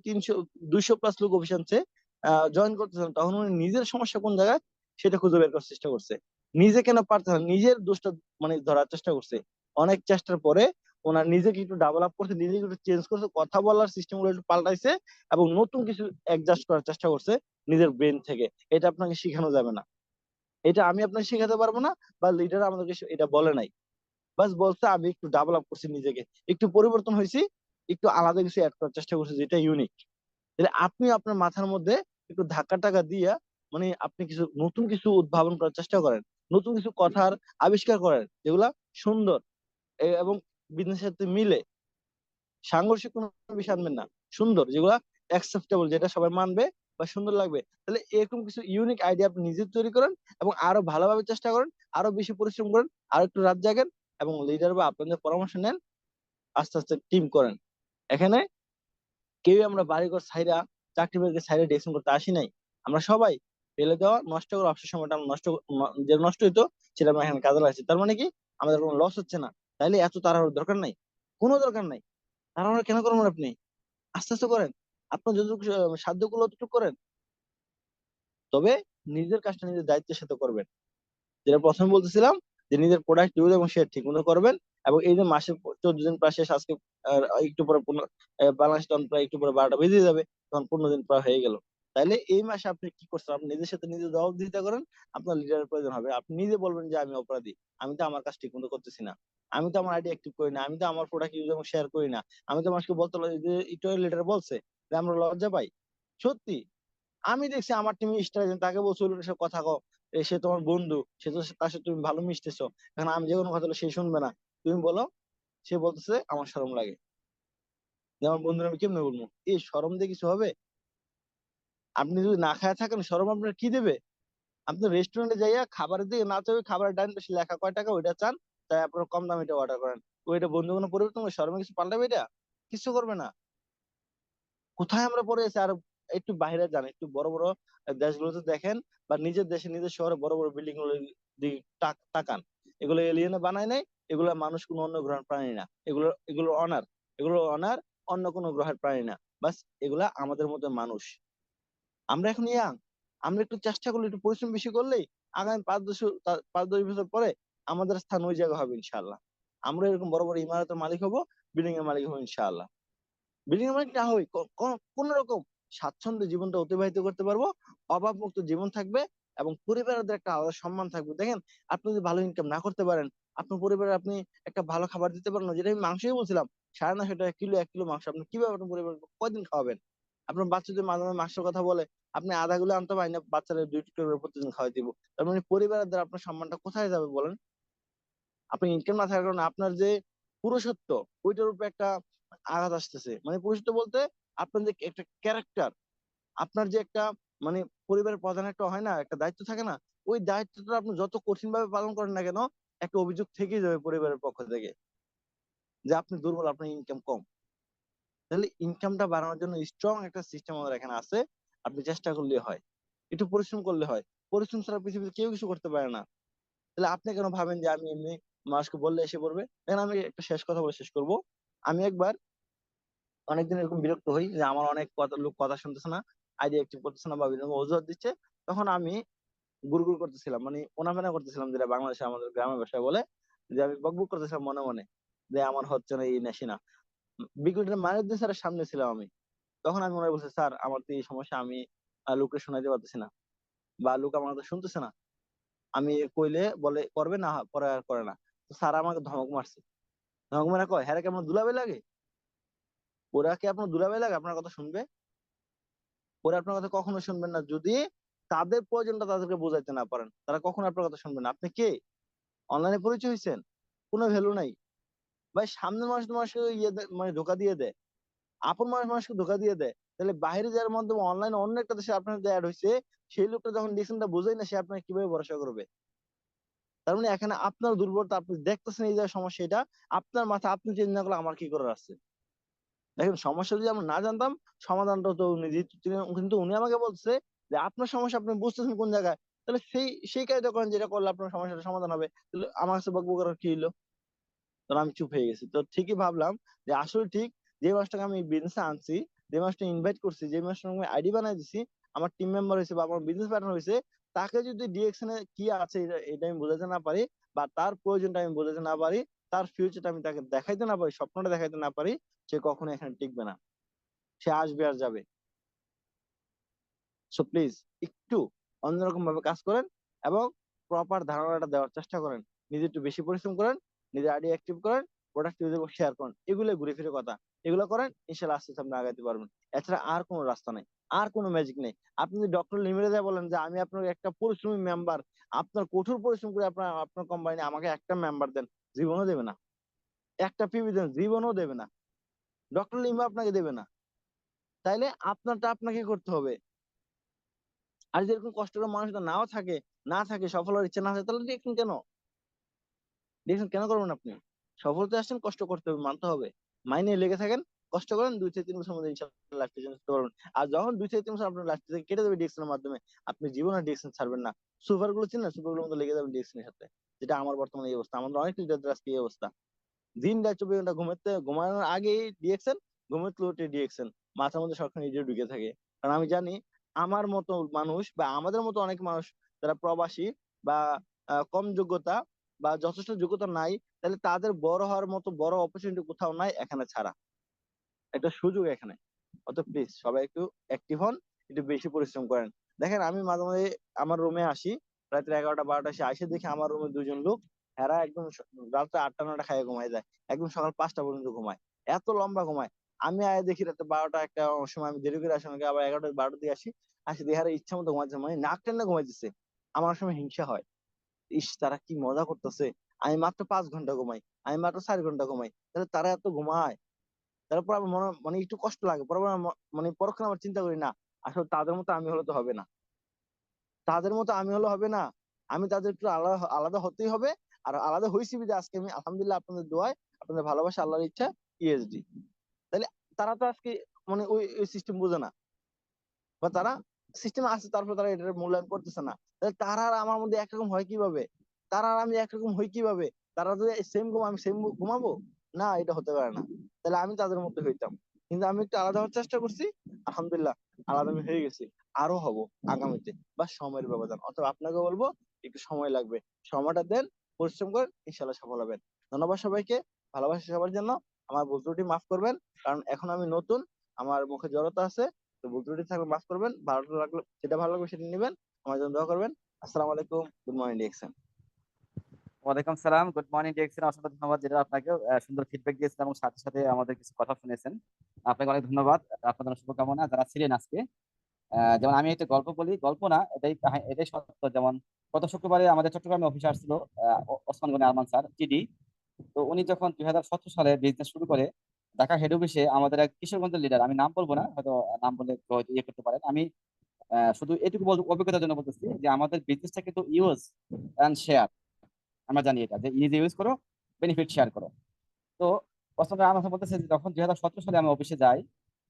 200+ লোক অফিস আনছে, জয়েন করতেছে না, তখন উনি নিজের সমস্যা কোন জায়গায় সেটা খুঁজে বের করার চেষ্টা করছে। নিজে কেন পারতেছে না, নিজের দোষটা মানে ধরার চেষ্টা করছে। অনেক চেষ্টার পরে ওনার নিজেকে একটু ডেভেলপ করছে, নিজেকে একটু চেঞ্জ করছে, কথা বলার সিস্টেম গুলো একটু পাল্টাইছে, এবং নতুন কিছু অ্যাডজাস্ট করার চেষ্টা করছে নিজের ব্রেন থেকে। এটা আপনাকে শেখানো যাবে না, এটা আমি আপনাকে শেখাতে পারবো না, বা লিডার আমাদেরকে এটা বলে নাই। বাস বলছে আমি একটু ডেভেলপ করছি নিজেকে, একটু পরিবর্তন হয়েছি, একটু আলাদা কিছু অ্যাড করার চেষ্টা করছি, যেটা ইউনিক। তাহলে আপনি আপনার মাথার মধ্যে একটু ধাক্কা টাকা দিয়া, মানে আপনি কিছু নতুন কিছু উদ্ভাবন করার চেষ্টা করেন, নতুন কিছু কথার আবিষ্কার করেন, যেগুলা সুন্দর এবং বিজনেসের সাথে মিলে। সাংঘর্ষিক কোনো বিষয় আনবেন না, সুন্দর, যেগুলা অ্যাকসেপ্টেবল, যেটা সবাই মানবে বা সুন্দর লাগবে। তাহলে এরকম কিছু ইউনিক আইডিয়া আপনি নিজে তৈরি করেন, এবং আরো ভালোভাবে চেষ্টা করেন, আরো বেশি পরিশ্রম করেন, আরো একটু রাত জাগেন, এবং লিডার বা আপনাদের পরামর্শ নেন, আস্তে আস্তে টিম করেন। এখানে কেউই আমরা বাড়িঘর ছাইরা, চাকরি বাকরি ছাইরা ডিরেকশন করতে আসি নাই। আমরা সবাই ফেলে দেওয়া নষ্ট করা অবসর সময়টা আমরা যে নষ্ট হইতো সেটা আমরা এখানে কাজে লাগাচ্ছি, তার মানে কি আমাদের কোনো লস হচ্ছে না। তাইলে এত তাড়াহুড়োর দরকার নাই, কোনো দরকার নাই। তাড়াহুড়ো কেন করবেন আপনি? আস্তে আস্তে করেন, আপনার যতটুকু সাধ্য করলে ততটুকু করেন। তবে নিজের কাজটা নিজের দায়িত্বের সাথে করবেন। যেটা প্রথমে বলতেছিলাম, যে নিজের প্রোডাক্ট ইউজ এবং শেয়ার ঠিক মতো করবেন। এবং এই যে মাসের 14 দিন প্রায় শেষ, আজকে একটু পরে ব্যালেন্স ডাউন প্রায় একটু পরে 12টা বেজে যাবে, তখন 15 দিন প্রায় হয়ে গেল। তাইলে এই মাসে আপনি কি করছেন? আপনি নিজের সাথে নিজে জবাবদিহিতা করেন। আপনার লিডারের প্রয়োজন হবে, আপনি নিজে বলবেন যে আমি অপরাধী, আমি তো আমার কাজ ঠিক মতো করতেছি না, আমি তো আমার আইডি অ্যাক্টিভ করি না, আমি তো আমার প্রোডাক্ট ইউজ এবং শেয়ার করি না, আমি তো মানুষকে বলতে যে একটু লিডার বলছে যে আমরা লজ্জা পাই। সত্যি, আমি দেখছি আমার টিমে স্টার তাকে বলছো সে কথা কও, সে তোমার বন্ধু, সে তো তার সাথে তুমি ভালো মিশতেছো, এখন আমি যে কোনো কথা বলে সে শুনবে না, তুমি বলো। সে বলতেছে আমার শরম লাগে, যে আমার বন্ধুরা আমি কেমনে বলবো? এই শরম দিয়ে কিছু হবে? আপনি যদি না খায় থাকেন, শরম আপনার কি দেবে? আপনি রেস্টুরেন্টে যাইয়া খাবারের দিকে না চাই, খাবারের ডান পাশে লেখা কয় টাকা ওইটা চান, তাই আপনার কম দামে এটা অর্ডার করেন। ওইটা বন্ধু কোনো পরিবর্তন করে শরমে কিছু পাল্টাবে? এটা কিছু করবে না। কোথায় আমরা পড়ে আছি? আর একটু বাইরে যান, একটু বড় বড় দেশগুলোতে দেখেন, বা নিজের দেশে নিজের শহরে বড় বড় বিল্ডিং গুলো দিকে তাকান। এগুলো এলিয়েনে বানায় নাই, এগুলো মানুষ কোনো অন্য গ্রহের প্রাণী না, এগুলো অনার, এগুলো অনার, অন্য কোনো গ্রহের প্রাণী না। বাস, এগুলা আমাদের মতো মানুষ। আমরা এখন ইয়াং, আমরা একটু চেষ্টা করলে, একটু পরিশ্রম বেশি করলেই আগামী 5-10 বছর পরে আমাদের স্থান ওই জায়গা হবে ইনশাআল্লাহ। আমরা এরকম বড় বড় ইমারতের মালিক হব, বিল্ডিং এর মালিক হবো ইনশাআল্লাহ। বিল্ডিং এর মালিক না হই, কোন রকম স্বাচ্ছন্দ্যে জীবনটা অতিবাহিত করতে পারবো, অভাবমুক্ত জীবন থাকবে, এবং পরিবারের একটা আলাদা সম্মান থাকবে। দেখেন, আপনি যদি ভালো ইনকাম না করতে পারেন, আপনার পরিবারে আপনি একটা ভালো খাবার দিতে পারেন না, যেটা আমি মাংসই বলছিলাম, 950 টাকা কিলো, 1 কিলো মাংস আপনি কিভাবে আপনার পরিবার কয়দিন খাওয়াবেন? আপনার বাচ্চা যদি মাঝে মাঝে মাংসের কথা বলে, আপনি আধা কিলো আনতে পারেন না, বাচ্চারা 2 টুকরো করে প্রতিদিন খাওয়াই দিব। তার মানে পরিবারের দ্বারা আপনার সম্মানটা কোথায় যাবে বলেন? আপনি ইনকাম না থাকার কারণে আপনার যে পুরুষত্ব, ওইটার উপরে একটা আঘাত আসতেছে। মানে পুরুষত্ব বলতে আপনার যে একটা ক্যারেক্টার, আপনার যে একটা, মানে পরিবারের প্রধান একটা হয় না, একটা দায়িত্ব থাকে না, ওই দায়িত্বটা আপনি যত কঠিন ভাবে পালন করেন না কেন, একটা অভিযোগ থেকেই যাবে পরিবারের পক্ষ থেকে, যে আপনি দুর্বল, আপনার ইনকাম কম। তাহলে ইনকামটা বাড়ানোর জন্য স্ট্রং একটা সিস্টেম আমাদের এখানে আছে। আপনি চেষ্টা করলে হয়, একটু পরিশ্রম করলে হয়। পরিশ্রম ছাড়া পৃথিবীতে কেউ কিছু করতে পারে না। তাহলে আপনি কেন ভাবেন যে আমি এমনি মানুষকে বললে এসে পড়বে? দেখেন, আমি একটা শেষ কথা বলে শেষ করব। আমি একবার অনেকদিন এরকম বিরক্ত হই যে আমার অনেক লোক কথা শুনতেছে না, আইডি অ্যাক্টিভ করতেছে না, বা বিভিন্ন রকম অজুহাত দিচ্ছে। তখন আমি গুড়গুড় করতেছিলাম, মানে ওনামেনা করতেছিলাম, যেটা বাংলাদেশে আমাদের গ্রামের ভাষায় বলে, যে আমি বকবক করতেছিলাম মনে মনে, যে আমার হচ্ছে না, এই নেশি না। বিকেলটা ম্যানেজার স্যারের সামনে ছিলাম আমি। তখন আমি ওনাকে বলছি, স্যার আমার তো এই সমস্যা, আমি লোককে শোনাতে পারতেছি না, বা লোক আমার কথা শুনতেছে না। আমি কইলে বলে করবে না, পরে আর করে না। তো স্যার আমাকে ধমক মারছে। ধমক মারা কয়, হ্যাঁ, কেমন দুলাবে লাগে? ওরা কি আপনার দুলাভাই লাগে? আপনার কথা শুনবে? ওরা আপনার কথা কখনো শুনবেন না, যদি তাদের প্রয়োজনটা তাদেরকে বোঝাইতে না পারেন, তারা কখনো আপনার কথা শুনবেন না। আপনি কে? অনলাইনে পরিচয় হয়েছেন, কোনো ভ্যালু নাই। ভাই, সামনের মানুষ তোমাকে মানে ধোকা দিয়ে দেয়, আপন মানুষ মানুষকে ধোকা দিয়ে দেয়। তাহলে বাইরে যার মাধ্যমে অনলাইনে অন্য একটা দেশে আপনার অ্যাড হয়েছে, সেই লোকটা যখন ডিসিশনটা বোঝাই না, সে আপনাকে কিভাবে ভরসা করবে? তার মানে এখানে আপনার দুর্বলতা, আপনি দেখতেছেন এই যে সমস্যা, এটা আপনার মাথা, আপনি চেঞ্জ না করলে আমার কি করার আছে? দেখেন, সমস্যা যদি আমরা না জানতাম, সমাধানটা তো উনি কিন্তু উনি আমাকে বলছে যে আপনার সমস্যা আপনি বুঝতেছেন কোন জায়গায়, তাহলে সেই কাজটা করেন যেটা করলে আপনার সমস্যাটা সমাধান হবে। তাহলে আমার কাছে বকবক করার কি হলো? তখন আমি চুপ হয়ে গেছি। তো ঠিকই ভাবলাম যে আসলে ঠিক, যে মাসটাকে আমি বিজনেসে আনছি, যে মাসটা ইনভাইট করছি, যে মাসটা আমি আইডি বানাই দিছি, আমার টিম মেম্বার হয়েছে বা আমার বিজনেস পার্টনার হয়েছে, তাকে যদি ডিরেকশনে কি আছে এটা আমি বোঝাতে না পারি, বা তার প্রয়োজনটা আমি বোঝাতে না পারি, তার ফিউচারটা আমি তাকে দেখাইতে না পারি, স্বপ্নটা দেখাইতে না পারি, সে কখনো এখানে টিকবে না। সে আসবে আর যাবে। সো প্লিজ, একটু অন্যরকম ভাবে কাজ করেন, এবং প্রপার ধারণাটা দেওয়ার চেষ্টা করেন। নিজে একটু বেশি পরিশ্রম করেন, নিজে আইডি অ্যাক্টিভ করেন, প্রোডাক্ট ইউজ এবং শেয়ার করেন, এগুলো ঘুরে ফিরে কথা। এগুলো করেন, ইনশাল্লাহ আস্তে আস্তে আপনি আগাইতে পারবেন। এছাড়া আর কোনো রাস্তা নেই, আর কোনো ম্যাজিক নেই। আপনি যদি ডক্টর লিমিটে যায় বলেন যে আমি আপনার একটা পরিশ্রমী মেম্বার, আপনার কঠোর পরিশ্রম করে আপনার আপনার কোম্পানি আমাকে একটা মেম্বার দেন, জীবনও দেবে না। একটা পিবি দেন, জীবনও দেবে না। ডক্টর লিমা আপনাকে দেবে না। তাইলে আপনারটা আপনাকে করতে হবে। আর যদি এরকম কষ্ট করে মানুষটা না থাকে সফল হওয়ার ইচ্ছা না থাকে, তাহলে ডিরেকশন কেন করবেন আপনি? সফলতা আসছেন, কষ্ট করতে হবে, মানতে হবে। মাইনে লেগে থাকেন, কষ্ট করেন, 2 থেকে 3 বছর মধ্যে ইনশাআল্লাহ লাইফ চেঞ্জ করতে পারবেন। আর যখন 2 থেকে 3 বছর আপনার লাইফ থেকে কেটে যাবে ডিএক্সএন এর মাধ্যমে, আপনি জীবনে ডিএক্সএন ছাড়বেন না। সুপার গুলো চিনেন, সুপার গুলোর মধ্যে লেগে যাবেন ডিএক্সএন এর সাথে। যেটা আমার বর্তমানে এই অবস্থা, আমাদের অনেক লিডারদের আজকে এই অবস্থা। দিন রাত 24 ঘন্টা ঘুমানোর আগে ডিএক্সএন, ঘুমাতে উঠে ডিএক্সএন, মাথার মধ্যে সবসময় নিজে ঢুকে থাকে। কারণ আমি জানি আমার মতো মানুষ বা আমাদের মতো অনেক মানুষ যারা প্রবাসী বা কম যোগ্যতা বা যথেষ্ট যোগ্যতা নাই, তাহলে তাদের বড় হওয়ার মতো বড় অপরচুনিটি কোথাও নাই এখানে ছাড়া। একটা সুযোগ এখানে। অত প্লিজ সবাই একটু অ্যাক্টিভ হন, একটু বেশি পরিশ্রম করেন। দেখেন আমি মাঝে মাঝে আমার রুমে আসি, রাত্রে 11টা 12টা আসে দেখি আমার রুমে দুজন লোক, এরা একদম রাত্রে 8টা 9টা খাইয়ে ঘুমায় যায়, একদম সকাল 5টা পর্যন্ত ঘুমায়, এত লম্বা ঘুমায়। আমি আয় দেখি রাতে 12টা 1টা সময়, আমি দেরি করে আসি, নাকি আবার 11টা 12টার দিকে আসি, দেখি এরা ইচ্ছা মতো ঘুমাচ্ছে, মানে নাক টেনে ঘুমাইতেছে। আমার সময় হিংসা হয়, ইস তারা কি মজা করতেছে, আমি মাত্র 5 ঘন্টা ঘুমাই, আমি মাত্র 4 ঘন্টা ঘুমাই, তাহলে তারা এত ঘুমায়। তারপর আমার মনে মানে একটু কষ্ট লাগে, পরে আবার মানে পরক্ষণে আবার চিন্তা করি না, আসলে তাদের মতো আমি হলে তো হবে না, তাদের মতো আমি হলে হবে না, আমি তাদের একটু আলাদা আলাদা হতেই হবে। আর আলাদা হয়েছি বিধায় আজকে আমি আলহামদুলিল্লাহ আপনাদের দোয়ায়, আপনাদের ভালোবাসা, আল্লাহর ইচ্ছা, ইএসডি। তাহলে তারা তো আজকে মানে ওই ওই সিস্টেম বুঝে না, বা তারা সিস্টেম আছে তারপর তারা এটার মূল্যায়ন করতেছে না। তাহলে তারা আর আমার মধ্যে একরকম হয় কিভাবে, তারা আর আমি একরকম হই কিভাবে? তারা যদি সেম ঘুম আমি সেম ঘুমাবো, না এটা হতে পারে না। তাহলে আমি তাদের মধ্যে হইতাম, কিন্তু আমি একটু আলাদা হওয়ার চেষ্টা করছি, আলহামদুলিল্লাহ আলাদা আমি হয়ে গেছি। আরো হব আগামীতে, বা সময়ের ব্যবধান, অথবা আপনাকে বলবো একটু সময় লাগবে, সময়টা দেন, পরিশ্রম করেন, ইনশাল্লাহ সফল হবেন। ধন্যবাদ সবাইকে, ভালোবাসা সবার জন্য। আমার ভুল ত্রুটি মাফ করবেন, কারণ এখন আমি নতুন, আমার মুখে জড়তা আছে, তো ভুল ত্রুটি থাকলে মাফ করবেন। ভালো লাগলো, যেটা ভালো লাগবে সেটা নিবেন। আমার জন্য দোয়া করবেন। আসসালামু আলাইকুম, গুড মর্নিং ডিএক্সএন।
ওয়ালাইকুম সালাম, গুড মর্নিং ডিরেকশন। অসংখ্য ধন্যবাদ যেটা আপনাকে সুন্দর ফিডব্যাক দিয়েছেন এবং সাথে সাথে আমাদের কিছু কথা শুনেছেন। আপনাকে অনেক ধন্যবাদ। আপনাদের শুভকামনা যারা ছিলেন আজকে। যেমন আমি একটা গল্প বলি, গল্প না, এটাই সত্য। যেমন গত শুক্রবারে আমাদের চট্টগ্রামে অফিসে আসছিল ওসমান গনি আরমান স্যার, টিডি। তো উনি যখন 2017 সালে বিজনেস শুরু করে, ঢাকা হেড অফিসে আমাদের এক কিশোরগঞ্জের লিডার, আমি নাম বলবো না, হয়তো নাম বললে কেউ হয়তো ইয়ে করতে পারেন, আমি শুধু এটুকু অভিজ্ঞতার জন্য বলতেছি যে আমাদের বিজনেসটা কিন্তু ইউজ অ্যান্ড শেয়ার। আমরা জানি এটা যে নিজে ইউজ করো, বেনিফিট শেয়ার করো। তো ওসমান গনি আরমান স্যার বলতেছে যে যখন 2017 সালে আমি অফিসে যাই,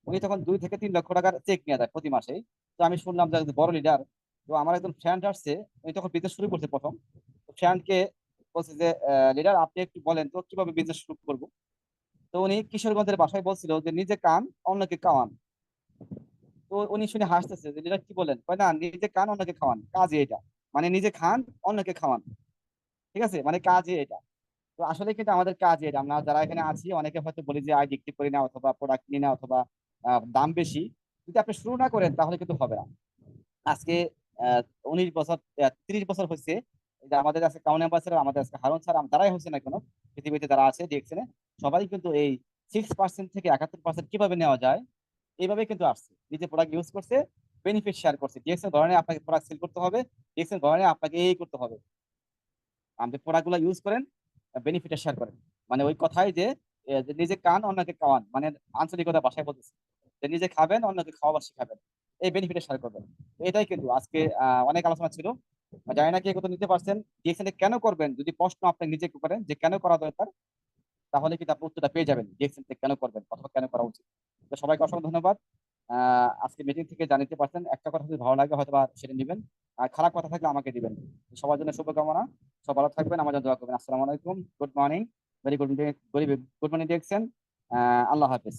উনি তখন 2 থেকে 3 লক্ষ টাকার চেক নিয়ে যায় প্রতি মাসে। তো আমি শুনলাম যে বড় লিডার, তো আমার একজন ফ্রেন্ড আসছে, উনি তখন বিজনেস শুরু করছে প্রথম। তো ফ্রেন্ডকে বলছে যে লিডার আপনি একটু বলেন তো কিভাবে বিজনেস শুরু করবো। তো উনি কিশোরগঞ্জের ভাষায় বলছিল যে নিজে কান অন্যকে খাওয়ান। তো উনি শুনে হাসতেছে যে লিডার কি বলেন, কয় না নিজে কান অন্যকে খাওয়ান, কাজে এটা, মানে নিজে খান অন্যকে খাওয়ান। ঠিক আছে, মানে কাজে এটা। তো আসলে কিন্তু আমাদের কাজ এটা, আমরা যারা এখানে আছি অনেকে হয়তো বলি যে আয় বিক্রি করি না, অথবা প্রোডাক্ট কিনি না, অথবা দাম বেশি। যদি আপনি শুরু না করেন তাহলে কিন্তু হবে না। আজকে 19 বছর 30 বছর হচ্ছে যে আমাদের আজকে কাউন অ্যাম্বাসেডর, আমাদের আজকে হারুন স্যার, যারাই হচ্ছে না কেন পৃথিবীতে যারা আছে ডিএক্সএন সবাই কিন্তু এই 6% থেকে 71% কিভাবে নেওয়া যায় এইভাবে কিন্তু আসছে, নিজে প্রোডাক্ট ইউজ করছে, বেনিফিট শেয়ার করছে। ডিএক্সএন ধরনের আপনাকে প্রোডাক্ট সেল করতে হবে, ডিএক্সএন ধরনের আপনাকে এই করতে হবে, আপনি প্রোডাক্ট গুলো ইউজ করেন, বেনিফিটটা শেয়ার করেন। মানে ওই কথাই যে যে নিজে কান অন্যকে খাওয়ান, মানে আঞ্চলিকতা ভাষায় বলতেছে যে নিজে খাবেন অন্যকে খাওয়াবার শিখাবেন, এই বেনিফিটটা শেয়ার করবেন। তো এটাই কিন্তু আজকে অনেক আলোচনা ছিল। জানি না কে কত নিতে পারছেন। ডিএক্সএন কেন করবেন, যদি প্রশ্ন আপনি নিজে করেন যে কেন করা দরকার, তাহলে কিন্তু আপনি উত্তরটা পেয়ে যাবেন ডিএক্সএন কেন করবেন অথবা কেন করা উচিত। তো সবাইকে অসংখ্য ধন্যবাদ। আজকে মিটিং থেকে জানিতে পারছেন, একটা কথা যদি ভালো লাগে হয়তো বা সেটা নিবেন, আর খারাপ কথা থাকলে আমাকে দিবেন। সবার জন্য শুভকামনা, সব ভালো থাকবেন, আমার জন্য দোয়া করবেন। আসসালামু আলাইকুম, good morning, very good, good morning direction. Allah হাফেজ।